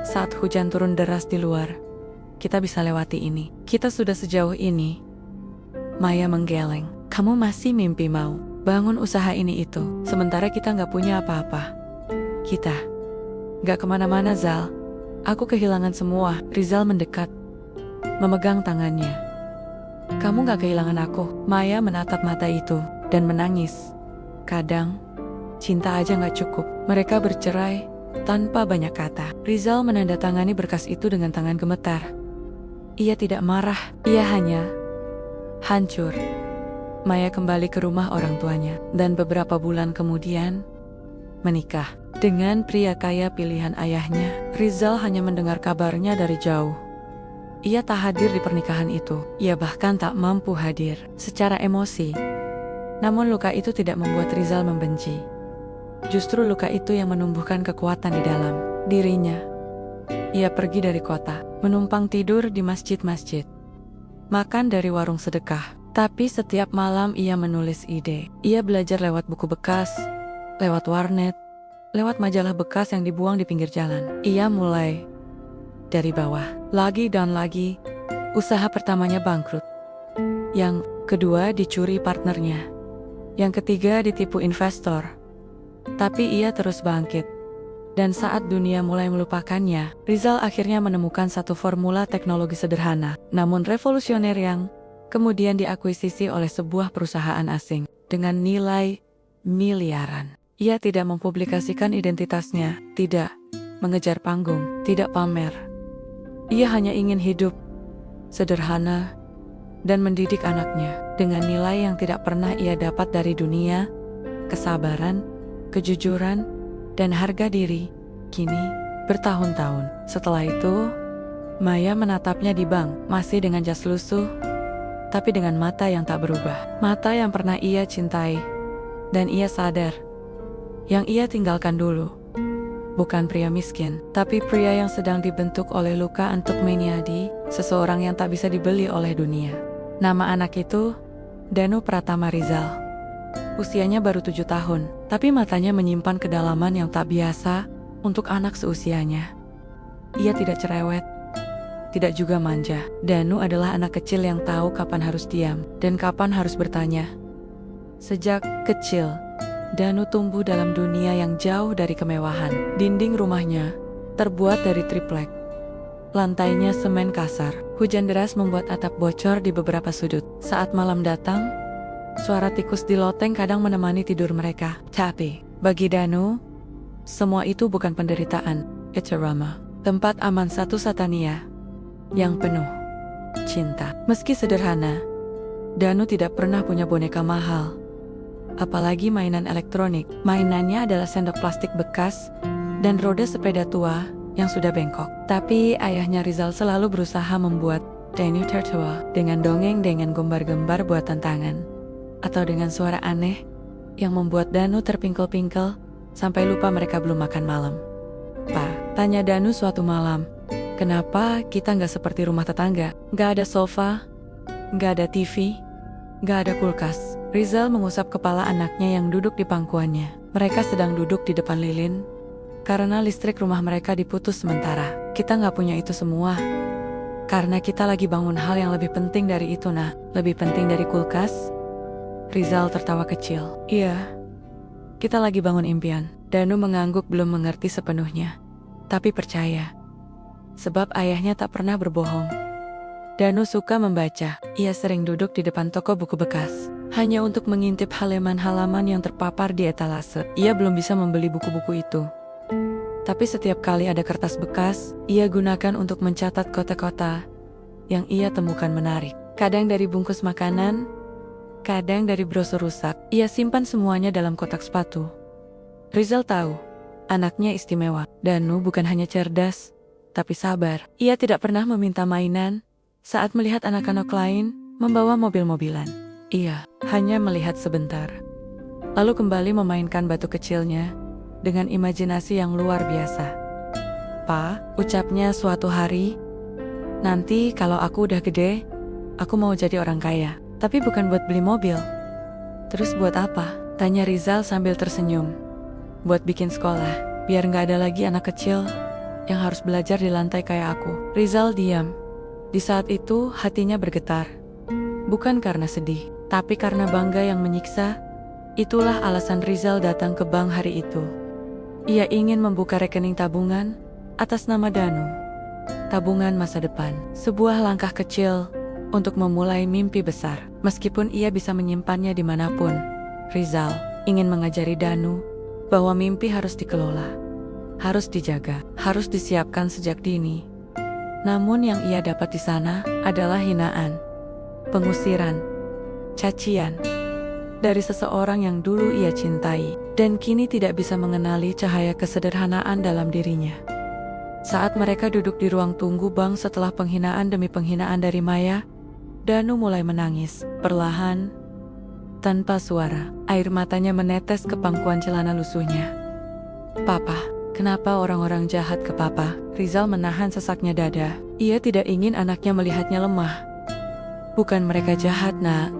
saat hujan turun deras di luar. "Kita bisa lewati ini. Kita sudah sejauh ini." Maya menggeleng. "Kamu masih mimpi mau bangun usaha ini itu, sementara kita gak punya apa-apa. Kita gak kemana-mana, Zal. Aku kehilangan semua." Rizal mendekat, memegang tangannya. "Kamu gak kehilangan aku." Maya menatap mata itu dan menangis. Kadang, cinta aja gak cukup. Mereka bercerai tanpa banyak kata. Rizal menandatangani berkas itu dengan tangan gemetar. Ia tidak marah, ia hanya hancur. Maya kembali ke rumah orang tuanya, dan beberapa bulan kemudian menikah dengan pria kaya pilihan ayahnya. Rizal hanya mendengar kabarnya dari jauh. Ia tak hadir di pernikahan itu. Ia bahkan tak mampu hadir secara emosi. Namun luka itu tidak membuat Rizal membenci. Justru luka itu yang menumbuhkan kekuatan di dalam dirinya. Ia pergi dari kota, menumpang tidur di masjid-masjid, makan dari warung sedekah. Tapi setiap malam ia menulis ide. Ia belajar lewat buku bekas, lewat warnet, lewat majalah bekas yang dibuang di pinggir jalan. Ia mulai dari bawah, lagi dan lagi. Usaha pertamanya bangkrut. Yang kedua dicuri partnernya. Yang ketiga ditipu investor. Tapi ia terus bangkit. Dan saat dunia mulai melupakannya, Rizal akhirnya menemukan satu formula teknologi sederhana, namun revolusioner yang kemudian diakuisisi oleh sebuah perusahaan asing dengan nilai miliaran. Ia tidak mempublikasikan identitasnya, tidak mengejar panggung, tidak pamer. Ia hanya ingin hidup sederhana dan mendidik anaknya dengan nilai yang tidak pernah ia dapat dari dunia, kesabaran, kejujuran, dan harga diri. Kini, bertahun-tahun setelah itu, Maya menatapnya di bank, masih dengan jas lusuh, tapi dengan mata yang tak berubah. Mata yang pernah ia cintai, dan ia sadar, yang ia tinggalkan dulu bukan pria miskin, tapi pria yang sedang dibentuk oleh luka untuk Meniadi, seseorang yang tak bisa dibeli oleh dunia. Nama anak itu, Danu Pratama Rizal. Usianya baru 7 tahun, tapi matanya menyimpan kedalaman yang tak biasa untuk anak seusianya. Ia tidak cerewet, tidak juga manja. Danu adalah anak kecil yang tahu kapan harus diam dan kapan harus bertanya. Sejak kecil, Danu tumbuh dalam dunia yang jauh dari kemewahan. Dinding rumahnya terbuat dari triplek. Lantainya semen kasar. Hujan deras membuat atap bocor di beberapa sudut. Saat malam datang, suara tikus di loteng kadang menemani tidur mereka. Tapi, bagi Danu, semua itu bukan penderitaan. It's a Rama. Tempat aman satu Satania yang penuh cinta. Meski sederhana, Danu tidak pernah punya boneka mahal, apalagi mainan elektronik. Mainannya adalah sendok plastik bekas dan roda sepeda tua yang sudah bengkok. Tapi ayahnya Rizal selalu berusaha membuat Danu tertawa dengan dongeng dengan gambar-gambar buatan tangan, atau dengan suara aneh yang membuat Danu terpingkel-pingkel sampai lupa mereka belum makan malam. "Pa," tanya Danu suatu malam, "kenapa kita nggak seperti rumah tetangga? Nggak ada sofa, nggak ada TV, nggak ada kulkas." Rizal mengusap kepala anaknya yang duduk di pangkuannya. Mereka sedang duduk di depan lilin karena listrik rumah mereka diputus sementara. "Kita nggak punya itu semua karena kita lagi bangun hal yang lebih penting dari itu, nah." "Lebih penting dari kulkas?" Rizal tertawa kecil. "Iya, kita lagi bangun impian." Danu mengangguk, belum mengerti sepenuhnya, tapi percaya. Sebab ayahnya tak pernah berbohong. Danu suka membaca. Ia sering duduk di depan toko buku bekas, hanya untuk mengintip halaman-halaman yang terpapar di etalase. Ia belum bisa membeli buku-buku itu. Tapi setiap kali ada kertas bekas, ia gunakan untuk mencatat kota-kota yang ia temukan menarik. Kadang dari bungkus makanan, kadang dari brosur rusak. Ia simpan semuanya dalam kotak sepatu. Rizal tahu, anaknya istimewa. Danu bukan hanya cerdas, tapi sabar. Ia tidak pernah meminta mainan saat melihat anak-anak lain membawa mobil-mobilan. Ia hanya melihat sebentar, lalu kembali memainkan batu kecilnya dengan imajinasi yang luar biasa. "Pa," ucapnya suatu hari, "nanti kalau aku udah gede, aku mau jadi orang kaya. Tapi bukan buat beli mobil." "Terus buat apa?" tanya Rizal sambil tersenyum. "Buat bikin sekolah, biar nggak ada lagi anak kecil yang harus belajar di lantai kayak aku." Rizal diam. Di saat itu hatinya bergetar. Bukan karena sedih, tapi karena bangga yang menyiksa. Itulah alasan Rizal datang ke bank hari itu. Ia ingin membuka rekening tabungan atas nama Danu. Tabungan masa depan. Sebuah langkah kecil untuk memulai mimpi besar. Meskipun ia bisa menyimpannya dimanapun, Rizal ingin mengajari Danu bahwa mimpi harus dikelola, harus dijaga, harus disiapkan sejak dini. Namun yang ia dapat di sana adalah hinaan, pengusiran, cacian dari seseorang yang dulu ia cintai dan kini tidak bisa mengenali cahaya kesederhanaan dalam dirinya. Saat mereka duduk di ruang tunggu bank setelah penghinaan demi penghinaan dari Maya, Danu mulai menangis, perlahan, tanpa suara. Air matanya menetes ke pangkuan celana lusuhnya. Papa, kenapa orang-orang jahat ke Papa? Rizal menahan sesaknya dada. Ia tidak ingin anaknya melihatnya lemah. Bukan mereka jahat, nak.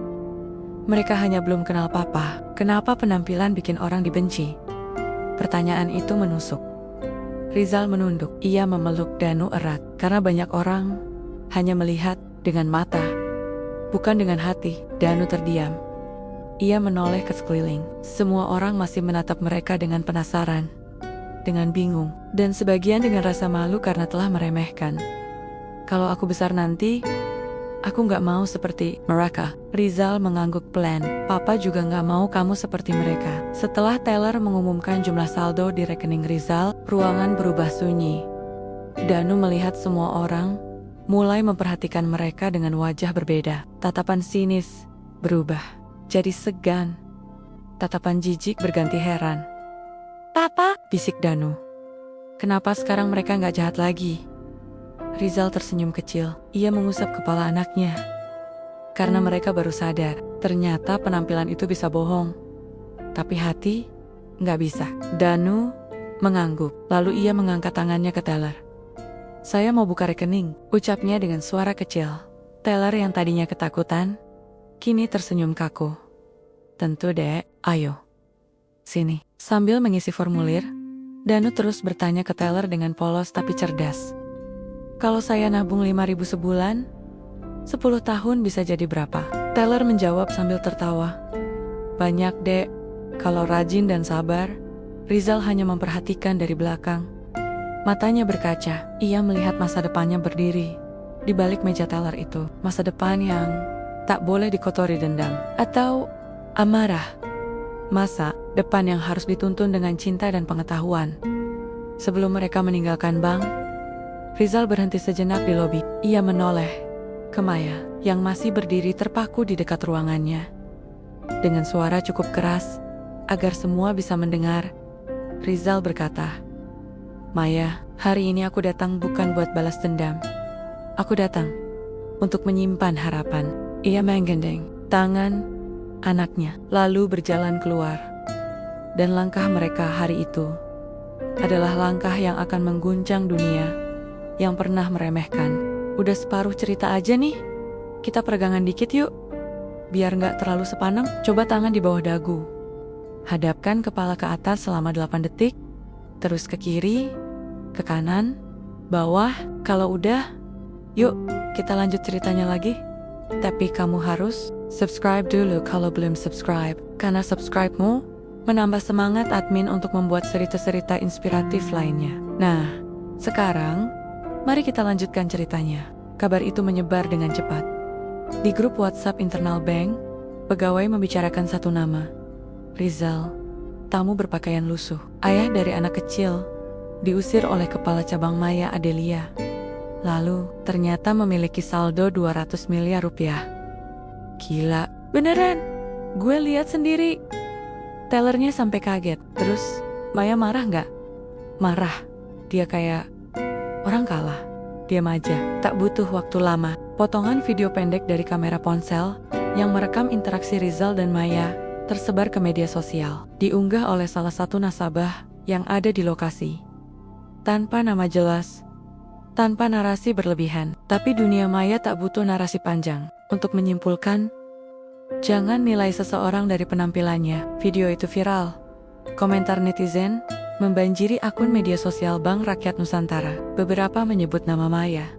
Mereka hanya belum kenal Papa. Kenapa penampilan bikin orang dibenci? Pertanyaan itu menusuk. Rizal menunduk. Ia memeluk Danu erat. Karena banyak orang hanya melihat dengan mata, bukan dengan hati. Danu terdiam. Ia menoleh ke sekeliling. Semua orang masih menatap mereka dengan penasaran, dengan bingung, dan sebagian dengan rasa malu karena telah meremehkan. Kalau aku besar nanti, aku nggak mau seperti mereka. Rizal mengangguk pelan. Papa juga nggak mau kamu seperti mereka. Setelah teller mengumumkan jumlah saldo di rekening Rizal, ruangan berubah sunyi. Danu melihat semua orang mulai memperhatikan mereka dengan wajah berbeda. Tatapan sinis berubah jadi segan. Tatapan jijik berganti heran. Papa, bisik Danu. Kenapa sekarang mereka nggak jahat lagi? Rizal tersenyum kecil. Ia mengusap kepala anaknya. Karena mereka baru sadar, ternyata penampilan itu bisa bohong. Tapi hati, nggak bisa. Danu mengangguk, lalu ia mengangkat tangannya ke teller. Saya mau buka rekening, ucapnya dengan suara kecil. Teller yang tadinya ketakutan, kini tersenyum kaku. Tentu dek, ayo. Sini. Sambil mengisi formulir, Danu terus bertanya ke teller dengan polos tapi cerdas. Kalau saya nabung 5.000 sebulan, 10 tahun bisa jadi berapa? Teller menjawab sambil tertawa. Banyak dek, kalau rajin dan sabar. Rizal hanya memperhatikan dari belakang. Matanya berkaca, ia melihat masa depannya berdiri di balik meja teller itu. Masa depan yang tak boleh dikotori dendam atau amarah. Masa depan yang harus dituntun dengan cinta dan pengetahuan. Sebelum mereka meninggalkan bank, Rizal berhenti sejenak di lobi. Ia menoleh ke Maya yang masih berdiri terpaku di dekat ruangannya. Dengan suara cukup keras, agar semua bisa mendengar, Rizal berkata, Maya, hari ini aku datang bukan buat balas dendam. Aku datang untuk menyimpan harapan. Ia menggandeng tangan anaknya, lalu berjalan keluar. Dan langkah mereka hari itu adalah langkah yang akan mengguncang dunia yang pernah meremehkan. Udah separuh cerita aja nih. Kita peregangan dikit yuk. Biar nggak terlalu sepaneng. Coba tangan di bawah dagu. Hadapkan kepala ke atas selama 8 detik. Terus ke kiri, ke kanan, bawah. Kalau udah, yuk kita lanjut ceritanya lagi. Tapi kamu harus subscribe dulu kalau belum subscribe. Karena subscribe-mu menambah semangat admin untuk membuat cerita-cerita inspiratif lainnya. Nah, sekarang mari kita lanjutkan ceritanya. Kabar itu menyebar dengan cepat. Di grup WhatsApp internal bank, pegawai membicarakan satu nama. Rizal, tamu berpakaian lusuh. Ayah dari anak kecil, diusir oleh kepala cabang Maya Adelia. Lalu, ternyata memiliki saldo 200 miliar rupiah. Gila, beneran? Gue lihat sendiri. Tellernya sampai kaget. Terus, Maya marah nggak? Marah. Dia kayak orang kalah. Diam aja. Tak butuh waktu lama. Potongan video pendek dari kamera ponsel yang merekam interaksi Rizal dan Maya tersebar ke media sosial. Diunggah oleh salah satu nasabah yang ada di lokasi. Tanpa nama jelas, tanpa narasi berlebihan. Tapi dunia maya tak butuh narasi panjang. Untuk menyimpulkan, jangan nilai seseorang dari penampilannya. Video itu viral. Komentar netizen membanjiri akun media sosial Bank Rakyat Nusantara. Beberapa menyebut nama Maya.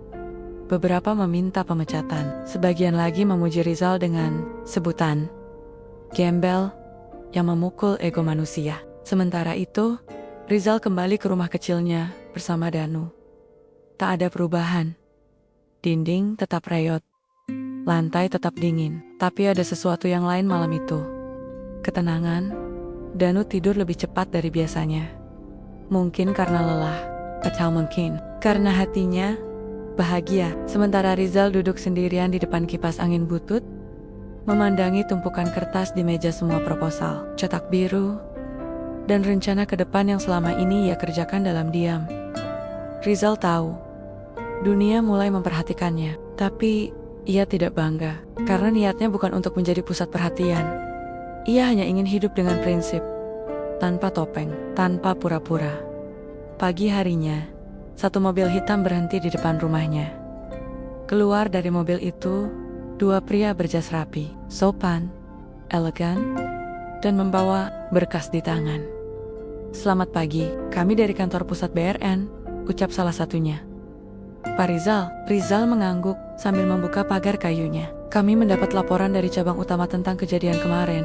Beberapa meminta pemecatan. Sebagian lagi memuji Rizal dengan sebutan gembel yang memukul ego manusia. Sementara itu, Rizal kembali ke rumah kecilnya bersama Danu. Tak ada perubahan. Dinding tetap reot. Lantai tetap dingin. Tapi ada sesuatu yang lain malam itu. Ketenangan. Danu tidur lebih cepat dari biasanya. Mungkin karena lelah. Atau mungkin karena hatinya bahagia. Sementara Rizal duduk sendirian di depan kipas angin butut, memandangi tumpukan kertas di meja semua proposal, cetak biru, dan rencana ke depan yang selama ini ia kerjakan dalam diam. Rizal tahu, dunia mulai memperhatikannya, tapi ia tidak bangga, karena niatnya bukan untuk menjadi pusat perhatian. Ia hanya ingin hidup dengan prinsip, tanpa topeng, tanpa pura-pura. Pagi harinya, satu mobil hitam berhenti di depan rumahnya. Keluar dari mobil itu, dua pria berjas rapi, sopan, elegan, dan membawa berkas di tangan. "Selamat pagi, kami dari kantor pusat BRN," ucap salah satunya. "Pak Rizal." Rizal mengangguk sambil membuka pagar kayunya. "Kami mendapat laporan dari cabang utama tentang kejadian kemarin.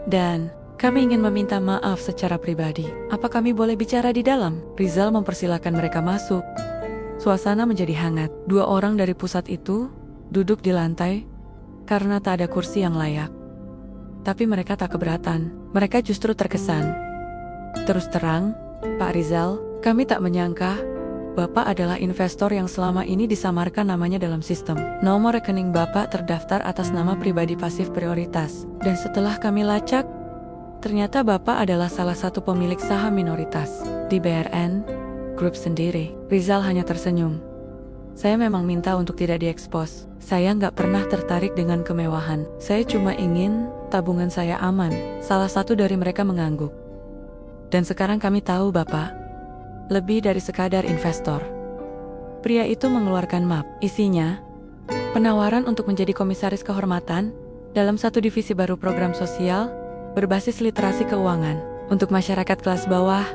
Dan kami ingin meminta maaf secara pribadi. Apa kami boleh bicara di dalam?" Rizal mempersilahkan mereka masuk. Suasana menjadi hangat. Dua orang dari pusat itu duduk di lantai karena tak ada kursi yang layak. Tapi mereka tak keberatan. Mereka justru terkesan. "Terus terang, Pak Rizal, kami tak menyangka Bapak adalah investor yang selama ini disamarkan namanya dalam sistem. Nomor rekening Bapak terdaftar atas nama pribadi pasif prioritas. Dan setelah kami lacak, ternyata Bapak adalah salah satu pemilik saham minoritas di BRN Group sendiri." Rizal hanya tersenyum. "Saya memang minta untuk tidak diekspos. Saya nggak pernah tertarik dengan kemewahan. Saya cuma ingin tabungan saya aman." Salah satu dari mereka mengangguk. "Dan sekarang kami tahu Bapak lebih dari sekadar investor." Pria itu mengeluarkan map. Isinya penawaran untuk menjadi komisaris kehormatan dalam satu divisi baru program sosial berbasis literasi keuangan untuk masyarakat kelas bawah.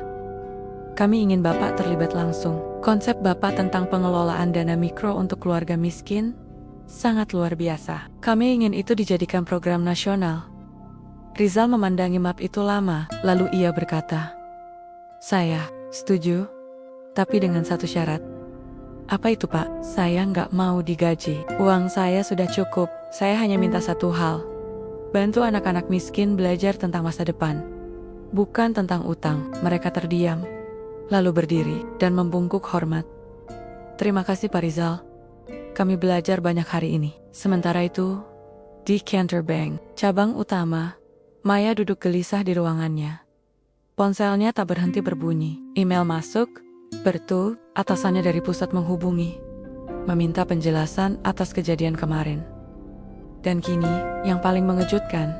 "Kami ingin Bapak terlibat langsung. Konsep Bapak tentang pengelolaan dana mikro untuk keluarga miskin sangat luar biasa. Kami ingin itu dijadikan program nasional." Rizal memandangi map itu lama, lalu ia berkata, "Saya setuju, tapi dengan satu syarat." "Apa itu Pak?" "Saya nggak mau digaji. Uang saya sudah cukup. Saya hanya minta satu hal. Bantu anak-anak miskin belajar tentang masa depan, bukan tentang utang." Mereka terdiam, lalu berdiri dan membungkuk hormat. "Terima kasih Pak Rizal. Kami belajar banyak hari ini." Sementara itu, di Cantor Bank, cabang utama, Maya duduk gelisah di ruangannya. Ponselnya tak berhenti berbunyi. Email masuk, Bertu, atasannya dari pusat menghubungi, meminta penjelasan atas kejadian kemarin. Dan kini, yang paling mengejutkan,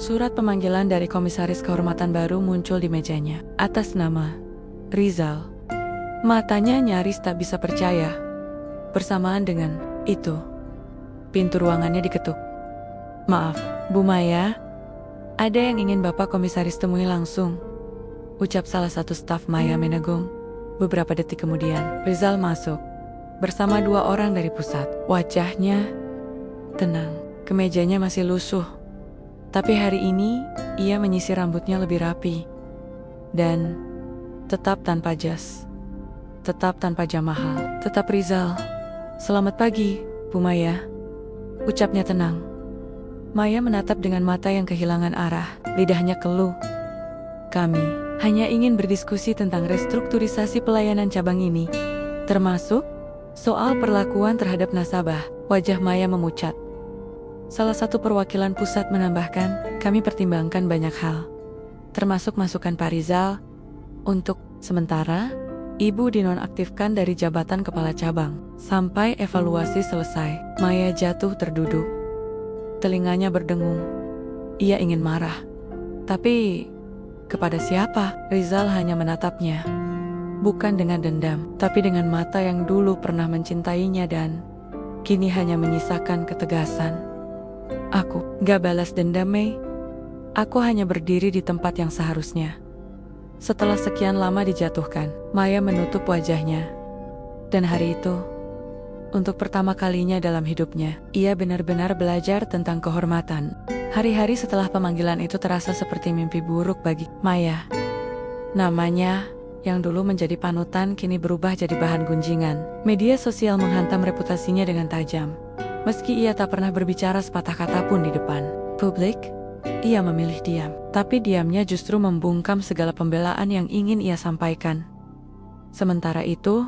surat pemanggilan dari komisaris kehormatan baru muncul di mejanya, atas nama Rizal. Matanya nyaris tak bisa percaya. Bersamaan dengan itu, pintu ruangannya diketuk. "Maaf, Bu Maya, ada yang ingin Bapak komisaris temui langsung," ucap salah satu staf Maya Menegung. Beberapa detik kemudian, Rizal masuk bersama dua orang dari pusat. Wajahnya tenang, kemejanya masih lusuh. Tapi hari ini, ia menyisir rambutnya lebih rapi. Dan tetap tanpa jas, tetap tanpa jam mahal, tetap Rizal. "Selamat pagi, Bu Maya," ucapnya tenang. Maya menatap dengan mata yang kehilangan arah, lidahnya keluh. "Kami hanya ingin berdiskusi tentang restrukturisasi pelayanan cabang ini, termasuk soal perlakuan terhadap nasabah." Wajah Maya memucat. Salah satu perwakilan pusat menambahkan, "Kami pertimbangkan banyak hal, termasuk masukan Pak Rizal untuk sementara Ibu dinonaktifkan dari jabatan kepala cabang sampai evaluasi selesai." Maya jatuh terduduk. Telinganya berdengung. Ia ingin marah. Tapi kepada siapa? Rizal hanya menatapnya. Bukan dengan dendam, tapi dengan mata yang dulu pernah mencintainya dan kini hanya menyisakan ketegasan. "Aku gak balas dendam, Mei. Aku hanya berdiri di tempat yang seharusnya." Setelah sekian lama dijatuhkan, Maya menutup wajahnya. Dan hari itu, untuk pertama kalinya dalam hidupnya, ia benar-benar belajar tentang kehormatan. Hari-hari setelah pemanggilan itu terasa seperti mimpi buruk bagi Maya. Namanya, yang dulu menjadi panutan, kini berubah jadi bahan gunjingan. Media sosial menghantam reputasinya dengan tajam. Meski ia tak pernah berbicara sepatah kata pun di depan publik, ia memilih diam. Tapi diamnya justru membungkam segala pembelaan yang ingin ia sampaikan. Sementara itu,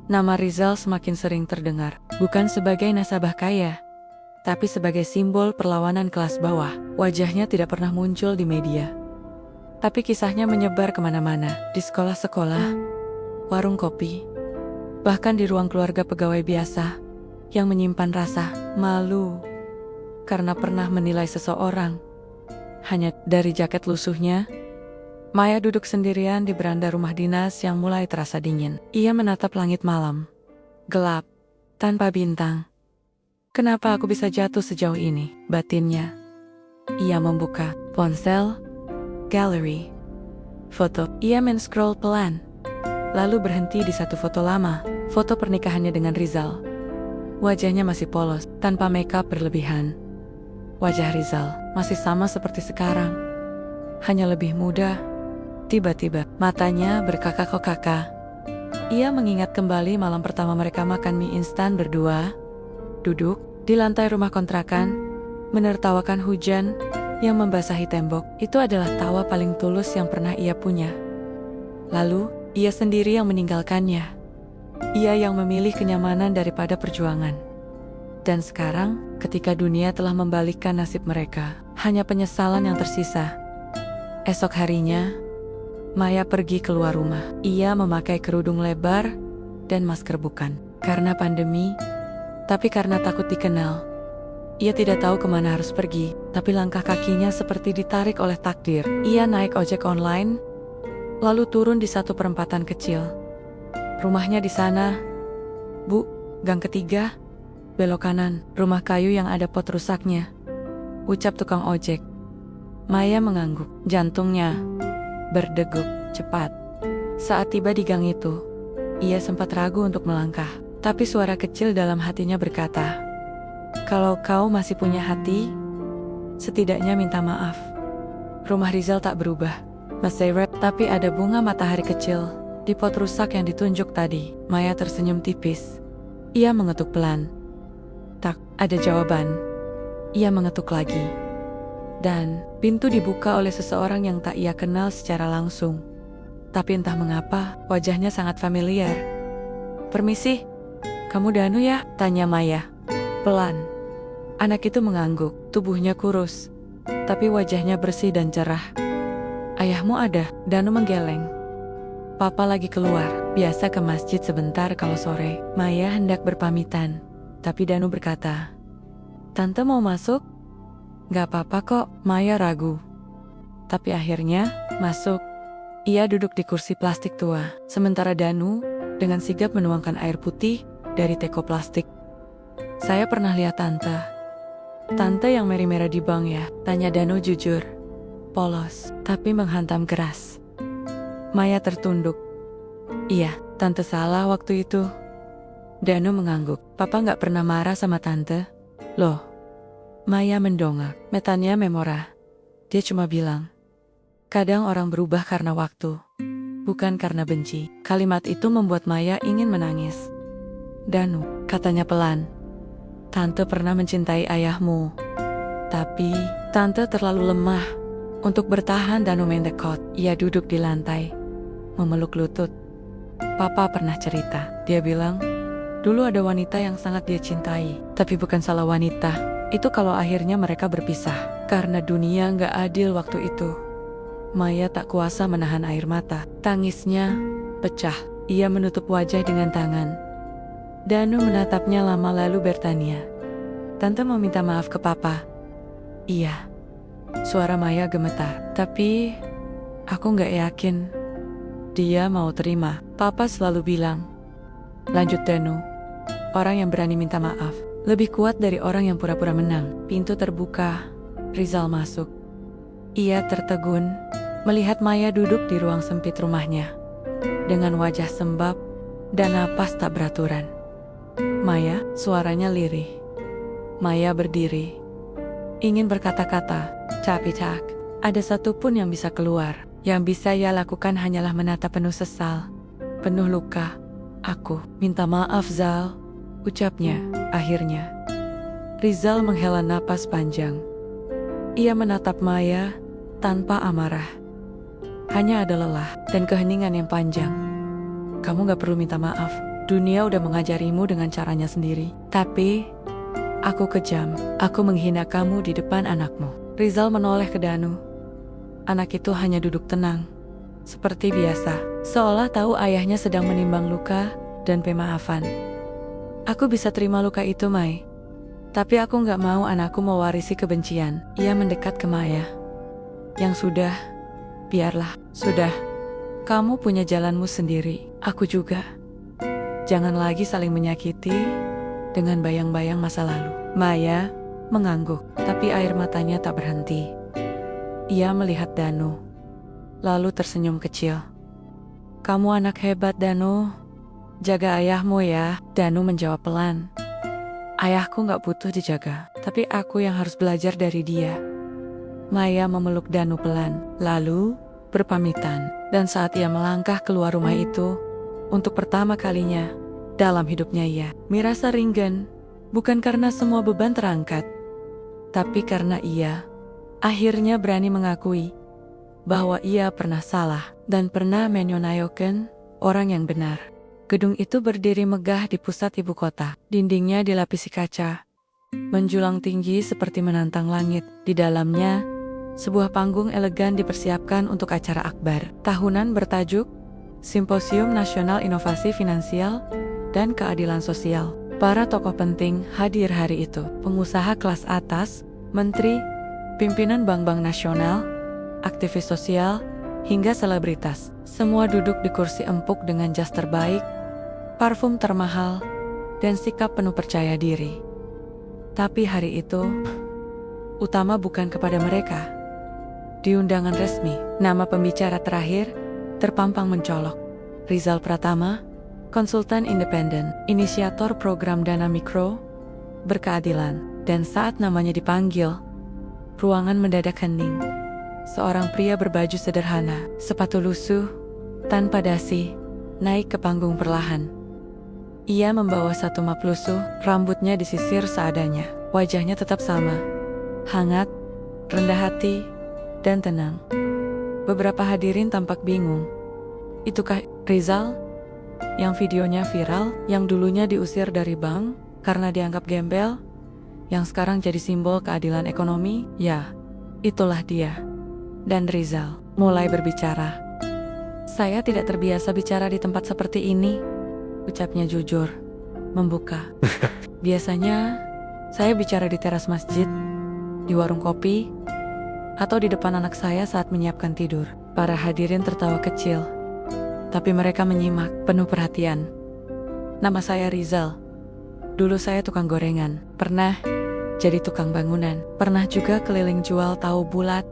nama Rizal semakin sering terdengar, bukan sebagai nasabah kaya, tapi sebagai simbol perlawanan kelas bawah. Wajahnya tidak pernah muncul di media, tapi kisahnya menyebar kemana-mana, di sekolah-sekolah, warung kopi, Bahkan di ruang keluarga pegawai biasa, yang menyimpan rasa malu karena pernah menilai seseorang hanya dari jaket lusuhnya, Maya duduk sendirian di beranda rumah dinas yang mulai terasa dingin. Ia menatap langit malam, gelap, tanpa bintang. Kenapa aku bisa jatuh sejauh ini? Batinnya. Ia membuka ponsel, gallery, foto. Ia men-scroll pelan, lalu berhenti di satu foto lama, foto pernikahannya dengan Rizal. Wajahnya masih polos, tanpa makeup berlebihan. Wajah Rizal masih sama seperti sekarang, hanya lebih muda. Tiba-tiba, matanya berkakak-kakak. Ia mengingat kembali malam pertama mereka makan mie instan berdua, duduk di lantai rumah kontrakan, menertawakan hujan yang membasahi tembok. Itu adalah tawa paling tulus yang pernah ia punya. Lalu, ia sendiri yang meninggalkannya. Ia yang memilih kenyamanan daripada perjuangan. Dan sekarang, ketika dunia telah membalikkan nasib mereka, hanya penyesalan yang tersisa. Esok harinya, Maya pergi keluar rumah. Ia memakai kerudung lebar dan masker bukan karena pandemi, tapi karena takut dikenal. Ia tidak tahu kemana harus pergi, tapi langkah kakinya seperti ditarik oleh takdir. Ia naik ojek online, lalu turun di satu perempatan kecil. Rumahnya di sana. Bu, gang ketiga, belok kanan, rumah kayu yang ada pot rusaknya, ucap tukang ojek. Maya mengangguk, jantungnya berdegup cepat. Saat tiba di gang itu, ia sempat ragu untuk melangkah, tapi suara kecil dalam hatinya berkata, "Kalau kau masih punya hati, setidaknya minta maaf." Rumah Rizal tak berubah, masih rep, tapi ada bunga matahari kecil di pot rusak yang ditunjuk tadi. Maya tersenyum tipis. Ia mengetuk pelan. Tak ada jawaban. Ia mengetuk lagi. Dan pintu dibuka oleh seseorang yang tak ia kenal secara langsung. Tapi entah mengapa, wajahnya sangat familiar. "Permisi, kamu Danu ya?" tanya Maya. Pelan. Anak itu mengangguk, tubuhnya kurus, tapi wajahnya bersih dan cerah. "Ayahmu ada?" Danu menggeleng. "Papa lagi keluar, biasa ke masjid sebentar kalau sore." Maya hendak berpamitan, tapi Danu berkata, "Tante mau masuk?" "Gak apa-apa kok," Maya ragu. Tapi akhirnya, masuk. Ia duduk di kursi plastik tua, sementara Danu dengan sigap menuangkan air putih dari teko plastik. "Saya pernah lihat tante." "Tante yang merah-merah di bank ya?" tanya Danu jujur. Polos, tapi menghantam keras. Maya tertunduk. "Iya, tante salah waktu itu." Danu mengangguk. "Papa gak pernah marah sama tante." "Loh?" Maya mendongak. Metanya memora. Dia cuma bilang, "Kadang orang berubah karena waktu, bukan karena benci." Kalimat itu membuat Maya ingin menangis. "Danu," katanya pelan, "tante pernah mencintai ayahmu. Tapi, tante terlalu lemah untuk bertahan." Danu mendekat. Ia duduk di lantai, memeluk lutut. "Papa pernah cerita." Dia bilang, "Dulu ada wanita yang sangat dia cintai, tapi bukan salah wanita. Itu kalau akhirnya mereka berpisah, karena dunia gak adil waktu itu." Maya tak kuasa menahan air mata. Tangisnya pecah. Ia menutup wajah dengan tangan. Danu menatapnya lama lalu bertanya, "Tante mau minta maaf ke papa?" "Iya." Suara Maya gemetar. "Tapi, aku gak yakin dia mau terima." "Papa selalu bilang," lanjut Danu, "orang yang berani minta maaf lebih kuat dari orang yang pura-pura menang." Pintu terbuka. Rizal masuk. Ia tertegun melihat Maya duduk di ruang sempit rumahnya, dengan wajah sembab dan napas tak beraturan. "Maya," suaranya lirih. Maya berdiri, ingin berkata-kata, tapi tak ada satupun yang bisa keluar. Yang bisa ia lakukan hanyalah menatap penuh sesal, penuh luka. "Aku minta maaf, Zal," ucapnya akhirnya. Rizal menghela napas panjang. Ia menatap Maya tanpa amarah. Hanya ada lelah dan keheningan yang panjang. "Kamu gak perlu minta maaf. Dunia udah mengajarimu dengan caranya sendiri. Tapi, aku kejam. Aku menghina kamu di depan anakmu." Rizal menoleh ke Danu. Anak itu hanya duduk tenang, seperti biasa, seolah tahu ayahnya sedang menimbang luka dan pemaafan. Aku bisa terima luka itu, Mai. Tapi aku nggak mau anakku mewarisi kebencian. Ia mendekat ke Maya. Yang sudah, biarlah. Sudah, kamu punya jalanmu sendiri. Aku juga. Jangan lagi saling menyakiti dengan bayang-bayang masa lalu. Maya mengangguk, tapi air matanya tak berhenti. Ia melihat Danu, lalu tersenyum kecil. Kamu anak hebat, Danu. Jaga ayahmu ya. Danu menjawab pelan. Ayahku gak butuh dijaga, tapi aku yang harus belajar dari dia. Maya memeluk Danu pelan, lalu berpamitan. Dan saat ia melangkah keluar rumah itu, untuk pertama kalinya dalam hidupnya ia merasa ringan, bukan karena semua beban terangkat, tapi karena ia akhirnya berani mengakui bahwa ia pernah salah dan pernah menyonayokan orang yang benar. Gedung itu berdiri megah di pusat ibu kota. Dindingnya dilapisi kaca, menjulang tinggi seperti menantang langit. Di dalamnya, sebuah panggung elegan dipersiapkan untuk acara akbar tahunan bertajuk Simposium Nasional Inovasi Finansial dan Keadilan Sosial. Para tokoh penting hadir hari itu. Pengusaha kelas atas, menteri, pimpinan bank-bank nasional, aktivis sosial, hingga selebritas. Semua duduk di kursi empuk dengan jas terbaik, parfum termahal, dan sikap penuh percaya diri. Tapi hari itu, utama bukan kepada mereka. Di undangan resmi, nama pembicara terakhir terpampang mencolok. Rizal Pratama, konsultan independen, inisiator program dana mikro, berkeadilan. Dan saat namanya dipanggil, ruangan mendadak hening. Seorang pria berbaju sederhana, sepatu lusuh, tanpa dasi, naik ke panggung perlahan. Ia membawa satu map lusuh, rambutnya disisir seadanya. Wajahnya tetap sama, hangat, rendah hati, dan tenang. Beberapa hadirin tampak bingung. Itukah Rizal? Yang videonya viral, yang dulunya diusir dari bank karena dianggap gembel, yang sekarang jadi simbol keadilan ekonomi? Ya, itulah dia. Dan Rizal mulai berbicara. Saya tidak terbiasa bicara di tempat seperti ini, ucapnya jujur, membuka. Biasanya, saya bicara di teras masjid, di warung kopi, atau di depan anak saya saat menyiapkan tidur. Para hadirin tertawa kecil, tapi mereka menyimak penuh perhatian. Nama saya Rizal. Dulu saya tukang gorengan, pernah jadi tukang bangunan, pernah juga keliling jual tahu bulat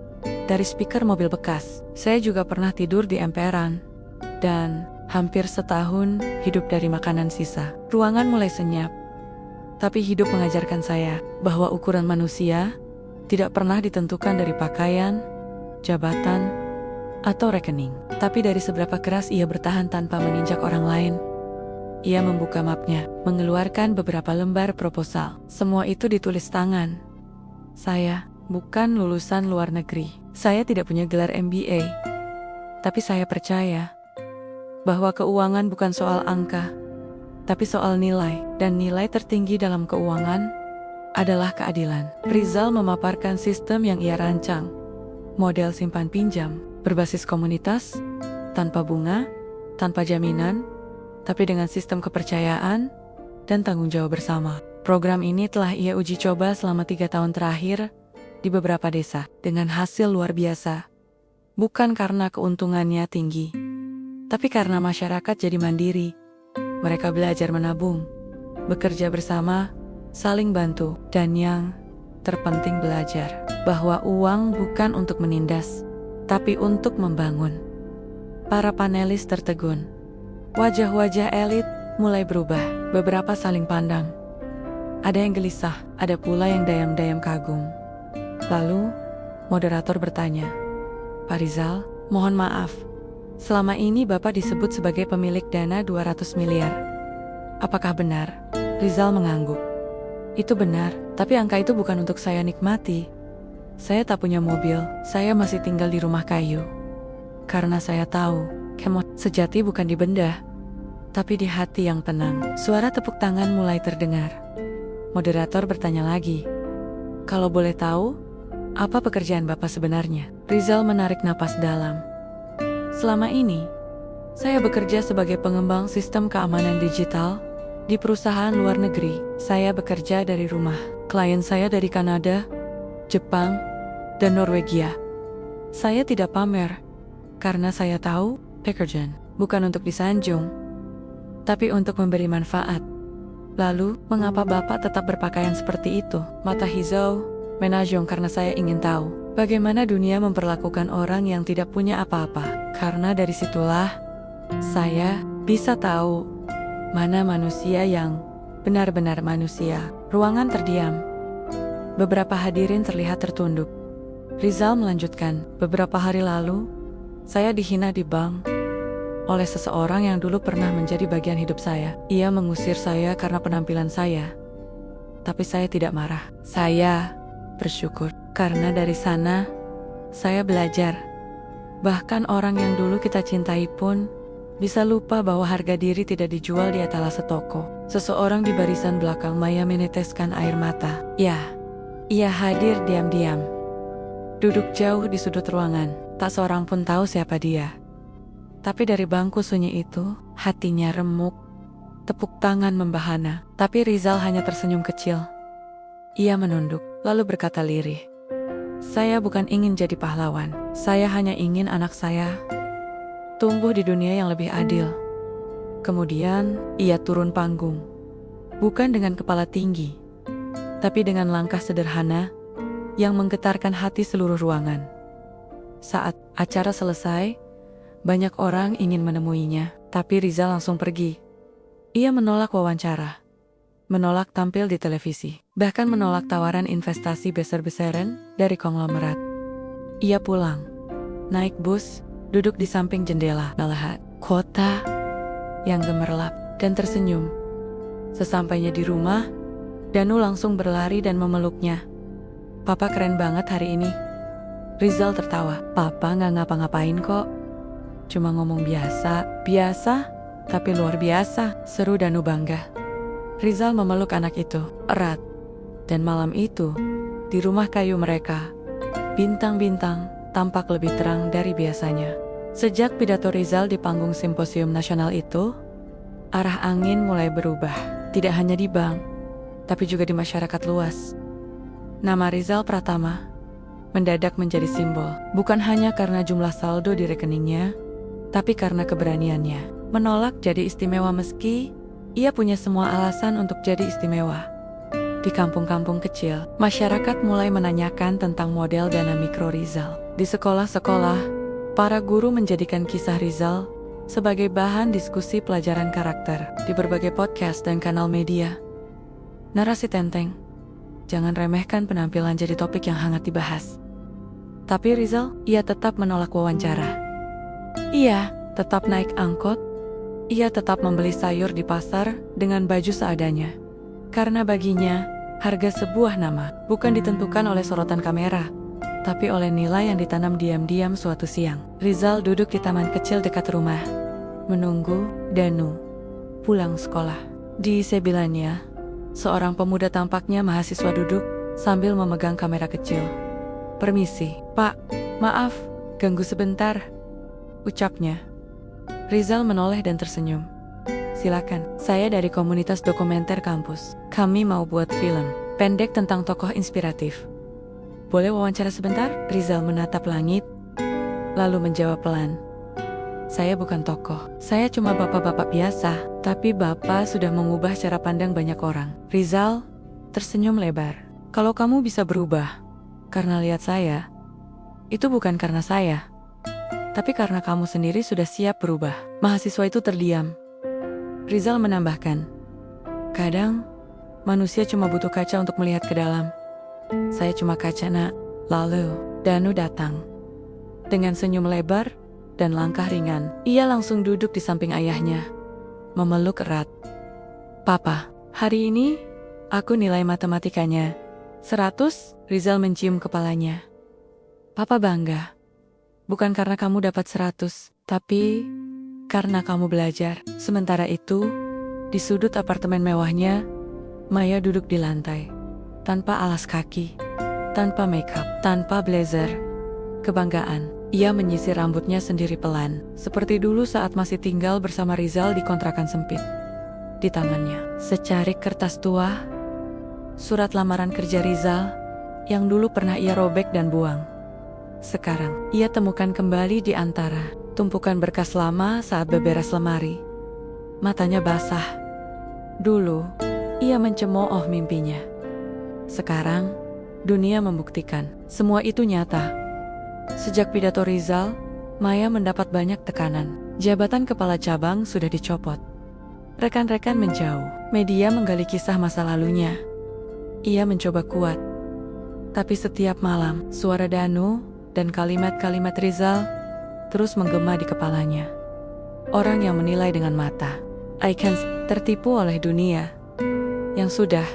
dari speaker mobil bekas. Saya juga pernah tidur di emperan, dan hampir setahun hidup dari makanan sisa. Ruangan mulai senyap, tapi hidup mengajarkan saya bahwa ukuran manusia tidak pernah ditentukan dari pakaian, jabatan, atau rekening, tapi dari seberapa keras ia bertahan tanpa menginjak orang lain. Ia membuka mapnya, mengeluarkan beberapa lembar proposal. Semua itu ditulis tangan. Saya bukan lulusan luar negeri. Saya tidak punya gelar MBA. Tapi saya percaya bahwa keuangan bukan soal angka, tapi soal nilai. Dan nilai tertinggi dalam keuangan adalah keadilan. Rizal memaparkan sistem yang ia rancang. Model simpan pinjam, berbasis komunitas, tanpa bunga, tanpa jaminan, tapi dengan sistem kepercayaan dan tanggung jawab bersama. Program ini telah ia uji coba selama 3 tahun terakhir di beberapa desa dengan hasil luar biasa. Bukan karena keuntungannya tinggi, tapi karena masyarakat jadi mandiri. Mereka belajar menabung, bekerja bersama, saling bantu, dan yang terpenting belajar bahwa uang bukan untuk menindas, tapi untuk membangun. Para panelis tertegun. Wajah-wajah elit mulai berubah, beberapa saling pandang. Ada yang gelisah, ada pula yang dayam-dayam kagum. Lalu, moderator bertanya, Pak Rizal, mohon maaf, selama ini Bapak disebut sebagai pemilik dana 200 miliar. Apakah benar? Rizal mengangguk. Itu benar, tapi angka itu bukan untuk saya nikmati. Saya tak punya mobil, saya masih tinggal di rumah kayu. Karena saya tahu, kemot sejati bukan di benda, tapi di hati yang tenang. Suara tepuk tangan mulai terdengar. Moderator bertanya lagi, kalau boleh tahu, apa pekerjaan Bapak sebenarnya? Rizal menarik napas dalam. Selama ini, Saya bekerja sebagai pengembang sistem keamanan digital di perusahaan luar negeri. Saya bekerja dari rumah. Klien saya dari Kanada, Jepang, dan Norwegia. Saya tidak pamer karena saya tahu pekerjaan bukan untuk disanjung, tapi untuk memberi manfaat. Lalu, mengapa Bapak tetap berpakaian seperti itu? Mata hijau menajong karena saya ingin tahu bagaimana dunia memperlakukan orang yang tidak punya apa-apa. Karena dari situlah saya bisa tahu mana manusia yang benar-benar manusia. Ruangan terdiam. Beberapa hadirin terlihat tertunduk. Rizal melanjutkan, beberapa hari lalu, saya dihina di bank oleh seseorang yang dulu pernah menjadi bagian hidup saya. Ia mengusir saya karena penampilan saya. Tapi saya tidak marah. Saya bersyukur. Karena dari sana, saya belajar. Bahkan orang yang dulu kita cintai pun bisa lupa bahwa harga diri tidak dijual di etalase toko. Seseorang di barisan belakang Maya meneteskan air mata. Ya, ia hadir diam-diam. Duduk jauh di sudut ruangan. Tak seorang pun tahu siapa dia. Tapi dari bangku sunyi itu, hatinya remuk, tepuk tangan membahana. Tapi Rizal hanya tersenyum kecil. Ia menunduk, lalu berkata lirih, "Saya bukan ingin jadi pahlawan. Saya hanya ingin anak saya tumbuh di dunia yang lebih adil." Kemudian, ia turun panggung. Bukan dengan kepala tinggi, tapi dengan langkah sederhana yang menggetarkan hati seluruh ruangan. Saat acara selesai, banyak orang ingin menemuinya, tapi Rizal langsung pergi. Ia menolak wawancara, menolak tampil di televisi, bahkan menolak tawaran investasi besar-besaran dari konglomerat. Ia pulang, naik bus, duduk di samping jendela, melihat kota yang gemerlap, dan tersenyum. Sesampainya di rumah, Danu langsung berlari dan memeluknya. "Papa keren banget hari ini." Rizal tertawa. "Papa nggak ngapa-ngapain kok. Cuma ngomong biasa, tapi luar biasa," seru Danu bangga. Rizal memeluk anak itu erat. Dan malam itu, di rumah kayu mereka, bintang-bintang tampak lebih terang dari biasanya. Sejak pidato Rizal di panggung simposium nasional itu, arah angin mulai berubah. Tidak hanya di bank, tapi juga di masyarakat luas. Nama Rizal Pratama mendadak menjadi simbol, bukan hanya karena jumlah saldo di rekeningnya, tapi karena keberaniannya menolak jadi istimewa meski ia punya semua alasan untuk jadi istimewa. Di kampung-kampung kecil, masyarakat mulai menanyakan tentang model dana mikro Rizal. Di sekolah-sekolah, para guru menjadikan kisah Rizal sebagai bahan diskusi pelajaran karakter. Di berbagai podcast dan kanal media, narasi tenteng, jangan remehkan penampilan jadi topik yang hangat dibahas. Tapi Rizal, ia tetap menolak wawancara. Ia tetap naik angkot. Ia tetap membeli sayur di pasar dengan baju seadanya. Karena baginya, harga sebuah nama bukan ditentukan oleh sorotan kamera, tapi oleh nilai yang ditanam diam-diam suatu siang. Rizal duduk di taman kecil dekat rumah, menunggu Danu pulang sekolah. Di sebilanya, seorang pemuda tampaknya mahasiswa duduk sambil memegang kamera kecil. "Permisi, Pak, maaf, ganggu sebentar," ucapnya. Rizal menoleh dan tersenyum. "Silakan, saya dari komunitas dokumenter kampus. Kami mau buat film pendek tentang tokoh inspiratif. Boleh wawancara sebentar?" Rizal menatap langit, lalu menjawab pelan, "Saya bukan tokoh, saya cuma bapak-bapak biasa." Tapi bapak sudah mengubah cara pandang banyak orang. Rizal tersenyum lebar. "Kalau kamu bisa berubah karena lihat saya, itu bukan karena saya, tapi karena kamu sendiri sudah siap berubah." Mahasiswa itu terdiam. Rizal menambahkan, "Kadang, manusia cuma butuh kaca untuk melihat ke dalam. Saya cuma kaca, Nak." Lalu, Danu datang. Dengan senyum lebar dan langkah ringan, ia langsung duduk di samping ayahnya, memeluk erat. "Papa, hari ini, aku nilai matematikanya 100, Rizal mencium kepalanya. "Papa bangga. Bukan karena kamu dapat 100, tapi karena kamu belajar." Sementara itu, di sudut apartemen mewahnya, Maya duduk di lantai, tanpa alas kaki, tanpa makeup, tanpa blazer. Kebanggaan Ia menyisir rambutnya sendiri pelan, seperti dulu saat masih tinggal bersama Rizal di kontrakan sempit. Di tangannya, secarik kertas tua, surat lamaran kerja Rizal, yang dulu pernah ia robek dan buang. Sekarang, ia temukan kembali di antara tumpukan berkas lama saat beberes lemari. Matanya basah. Dulu, ia mencemooh mimpinya. Sekarang, dunia membuktikan semua itu nyata. Sejak pidato Rizal, Maya mendapat banyak tekanan. Jabatan kepala cabang sudah dicopot. Rekan-rekan menjauh. Media menggali kisah masa lalunya. Ia mencoba kuat. Tapi setiap malam, suara Danu dan kalimat-kalimat Rizal terus menggema di kepalanya. Orang yang menilai dengan mata. I can tertipu oleh dunia. Yang sudah.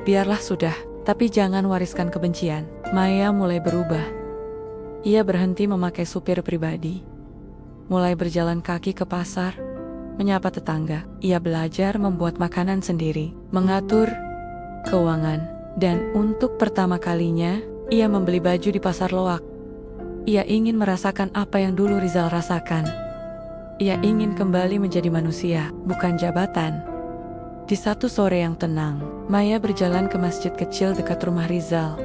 Biarlah sudah, tapi jangan wariskan kebencian. Maya mulai berubah. Ia berhenti memakai supir pribadi. Mulai berjalan kaki ke pasar, menyapa tetangga. Ia belajar membuat makanan sendiri, mengatur keuangan, dan untuk pertama kalinya, ia membeli baju di pasar loak. Ia ingin merasakan apa yang dulu Rizal rasakan. Ia ingin kembali menjadi manusia, bukan jabatan. Di satu sore yang tenang, Maya berjalan ke masjid kecil dekat rumah Rizal.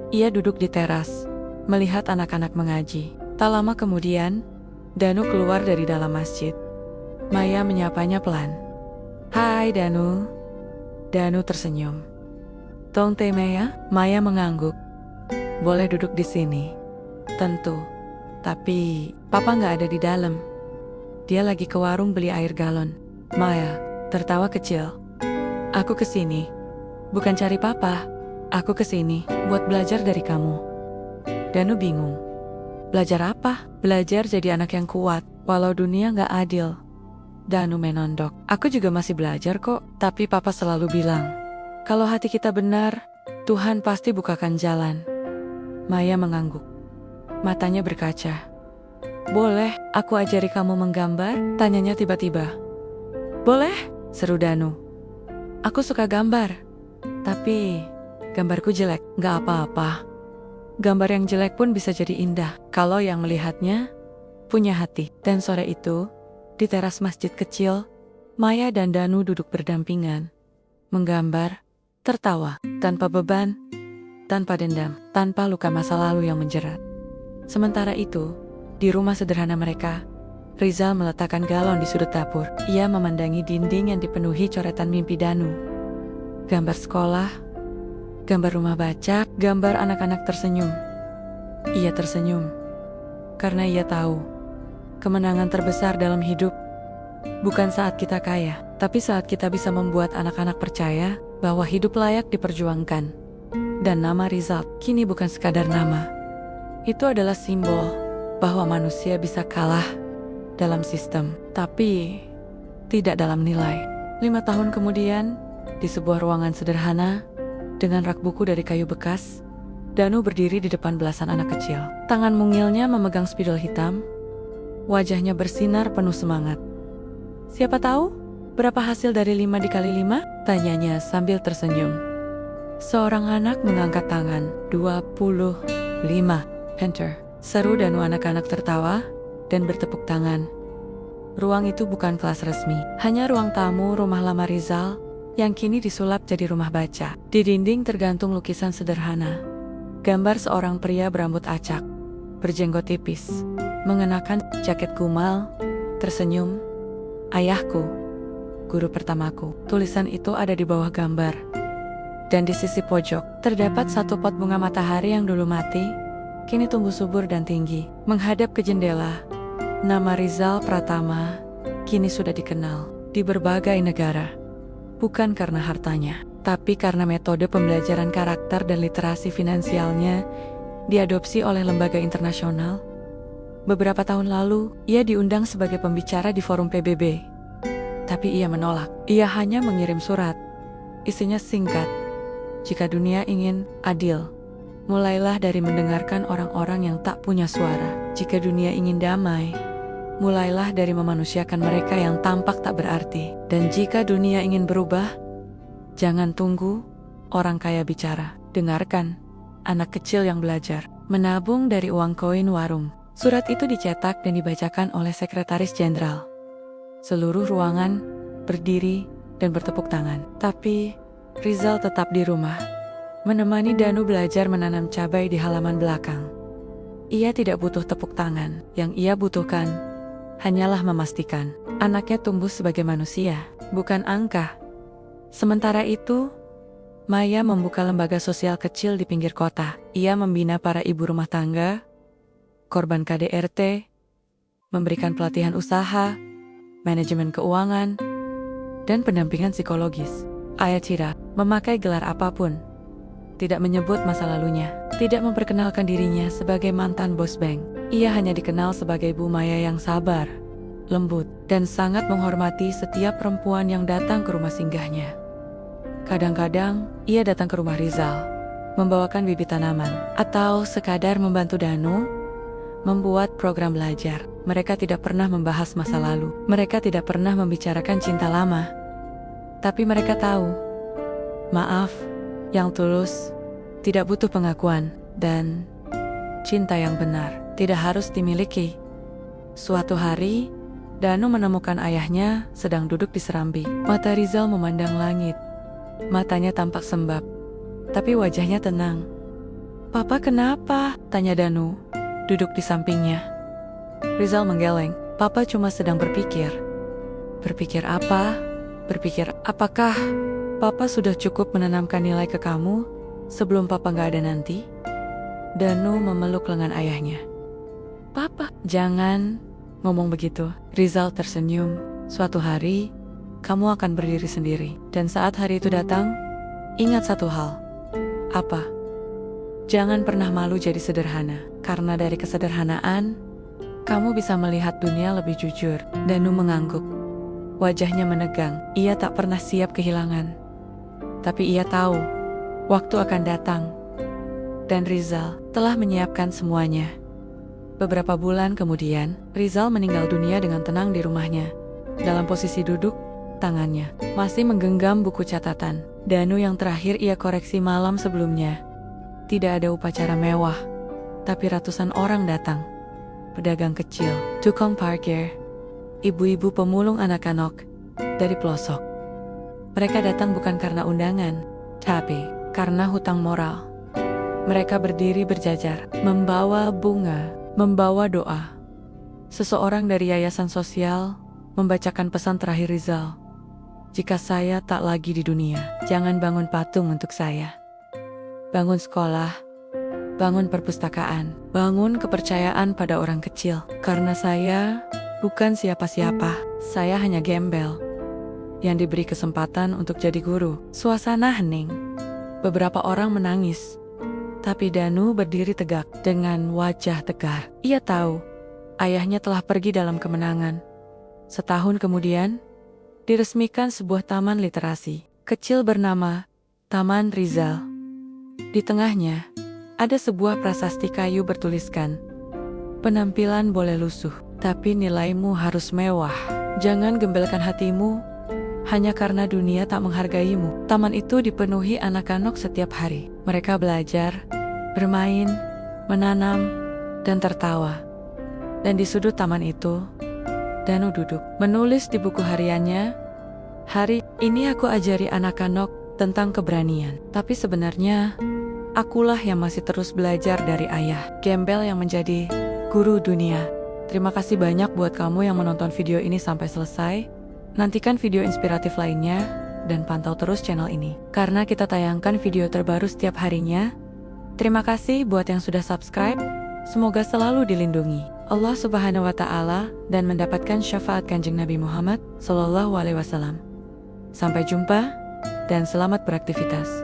Ia duduk di teras, melihat anak-anak mengaji. Tak lama kemudian, Danu keluar dari dalam masjid. Maya menyapanya pelan. Hai Danu. Danu tersenyum. Tong teh Maya? Maya mengangguk. Boleh duduk di sini. Tentu. Tapi, Papa nggak ada di dalam. Dia lagi ke warung beli air galon. Maya tertawa kecil. Aku kesini. Bukan cari Papa. Aku kesini buat belajar dari kamu. Danu bingung. Belajar apa? Belajar jadi anak yang kuat, walau dunia nggak adil. Danu menondok. Aku juga masih belajar kok, tapi Papa selalu bilang, kalau hati kita benar, Tuhan pasti bukakan jalan. Maya mengangguk. Matanya berkaca. Boleh, aku ajari kamu menggambar? Tanyanya tiba-tiba. Boleh, seru Danu. Aku suka gambar, tapi gambarku jelek, nggak apa-apa. Gambar yang jelek pun bisa jadi indah kalau yang melihatnya punya hati. Dan sore itu, di teras masjid kecil, Maya dan Danu duduk berdampingan, menggambar, tertawa, tanpa beban, tanpa dendam, tanpa luka masa lalu yang menjerat. Sementara itu, di rumah sederhana mereka, Rizal meletakkan galon di sudut dapur. Ia memandangi dinding yang dipenuhi coretan mimpi Danu. Gambar sekolah, gambar rumah baca, gambar anak-anak tersenyum. Ia tersenyum karena ia tahu kemenangan terbesar dalam hidup bukan saat kita kaya, tapi saat kita bisa membuat anak-anak percaya bahwa hidup layak diperjuangkan. Dan nama Rizal kini bukan sekadar nama. Itu adalah simbol bahwa manusia bisa kalah dalam sistem, tapi tidak dalam nilai. 5 tahun kemudian, di sebuah ruangan sederhana, dengan rak buku dari kayu bekas, Danu berdiri di depan belasan anak kecil. Tangan mungilnya memegang spidol hitam. Wajahnya bersinar penuh semangat. Siapa tahu berapa hasil dari 5 dikali 5? Tanyanya sambil tersenyum. Seorang anak mengangkat tangan. 25. Enter. Seru Danu. Anak-anak tertawa dan bertepuk tangan. Ruang itu bukan kelas resmi, hanya ruang tamu rumah lama Rizal yang kini disulap jadi rumah baca. Di dinding tergantung lukisan sederhana. Gambar seorang pria berambut acak, berjenggot tipis, mengenakan jaket kumal, tersenyum. Ayahku, guru pertamaku. Tulisan itu ada di bawah gambar. Dan di sisi pojok, terdapat satu pot bunga matahari yang dulu mati, kini tumbuh subur dan tinggi. Menghadap ke jendela, nama Rizal Pratama kini sudah dikenal di berbagai negara. Bukan karena hartanya, tapi karena metode pembelajaran karakter dan literasi finansialnya diadopsi oleh lembaga internasional. Beberapa tahun lalu, ia diundang sebagai pembicara di forum PBB. Tapi ia menolak. Ia hanya mengirim surat. Isinya singkat. Jika dunia ingin adil, mulailah dari mendengarkan orang-orang yang tak punya suara. Jika dunia ingin damai, mulailah dari memanusiakan mereka yang tampak tak berarti. Dan jika dunia ingin berubah, jangan tunggu orang kaya bicara. Dengarkan anak kecil yang belajar. menabung dari uang koin warung. Surat itu dicetak dan dibacakan oleh sekretaris jenderal. Seluruh ruangan berdiri dan bertepuk tangan. Tapi Rizal tetap di rumah, menemani Danu belajar menanam cabai di halaman belakang. Ia tidak butuh tepuk tangan, yang ia butuhkan hanyalah memastikan anaknya tumbuh sebagai manusia, bukan angka. Sementara itu, Maya membuka lembaga sosial kecil di pinggir kota. Ia membina para ibu rumah tangga, korban KDRT, memberikan pelatihan usaha, manajemen keuangan, dan pendampingan psikologis. Ayah tidak memakai gelar apapun, tidak menyebut masa lalunya, tidak memperkenalkan dirinya sebagai mantan bos bank. Ia hanya dikenal sebagai Bu Maya yang sabar, lembut, dan sangat menghormati setiap perempuan yang datang ke rumah singgahnya. Kadang-kadang, ia datang ke rumah Rizal, membawakan bibit tanaman, atau sekadar membantu Danu membuat program belajar. Mereka tidak pernah membahas masa lalu. Mereka tidak pernah membicarakan cinta lama. Tapi mereka tahu, maaf yang tulus tidak butuh pengakuan, dan cinta yang benar tidak harus dimiliki. Suatu hari, Danu menemukan ayahnya sedang duduk di serambi. Mata Rizal memandang langit. Matanya tampak sembab, tapi wajahnya tenang. "Papa kenapa?" tanya Danu, duduk di sampingnya. Rizal menggeleng. "Papa cuma sedang berpikir." "Berpikir apa?" "Berpikir, apakah Papa sudah cukup menanamkan nilai ke kamu sebelum Papa gak ada nanti?" Danu memeluk lengan ayahnya. "Papa, jangan ngomong begitu." Rizal tersenyum. "Suatu hari, kamu akan berdiri sendiri. Dan saat hari itu datang, ingat satu hal." "Apa?" "Jangan pernah malu jadi sederhana. Karena dari kesederhanaan, kamu bisa melihat dunia lebih jujur." Danu mengangguk. Wajahnya menegang. Ia tak pernah siap kehilangan. Tapi ia tahu, waktu akan datang. Dan Rizal telah menyiapkan semuanya. Beberapa bulan kemudian, Rizal meninggal dunia dengan tenang di rumahnya. Dalam posisi duduk, tangannya masih menggenggam buku catatan. Danu yang terakhir ia koreksi malam sebelumnya. Tidak ada upacara mewah, tapi ratusan orang datang. Pedagang kecil, tukang parkir, ibu-ibu pemulung anak-anak dari pelosok. Mereka datang bukan karena undangan, tapi karena hutang moral. Mereka berdiri berjajar, membawa bunga, membawa doa. Seseorang dari yayasan sosial membacakan pesan terakhir Rizal. "Jika saya tak lagi di dunia, jangan bangun patung untuk saya. Bangun sekolah, bangun perpustakaan, bangun kepercayaan pada orang kecil. Karena saya bukan siapa-siapa, saya hanya gembel yang diberi kesempatan untuk jadi guru." Suasana hening. Beberapa orang menangis. Tapi Danu berdiri tegak dengan wajah tegar. Ia tahu, ayahnya telah pergi dalam kemenangan. Setahun kemudian, diresmikan sebuah taman literasi kecil bernama Taman Rizal. Di tengahnya, ada sebuah prasasti kayu bertuliskan, "Penampilan boleh lusuh, tapi nilaimu harus mewah. Jangan gembelkan hatimu hanya karena dunia tak menghargaimu." Taman itu dipenuhi anak-anak setiap hari. Mereka belajar, bermain, menanam, dan tertawa. Dan di sudut taman itu, Danu duduk, menulis di buku hariannya, "Hari ini aku ajari anak-anak tentang keberanian. Tapi sebenarnya, akulah yang masih terus belajar dari ayah, gembel yang menjadi guru dunia." Terima kasih banyak buat kamu yang menonton video ini sampai selesai. Nantikan video inspiratif lainnya, dan pantau terus channel ini, karena kita tayangkan video terbaru setiap harinya. Terima kasih buat yang sudah subscribe. Semoga selalu dilindungi Allah Subhanahu wa Ta'ala dan mendapatkan syafaat Kanjeng Nabi Muhammad SAW. Sampai jumpa dan selamat beraktivitas.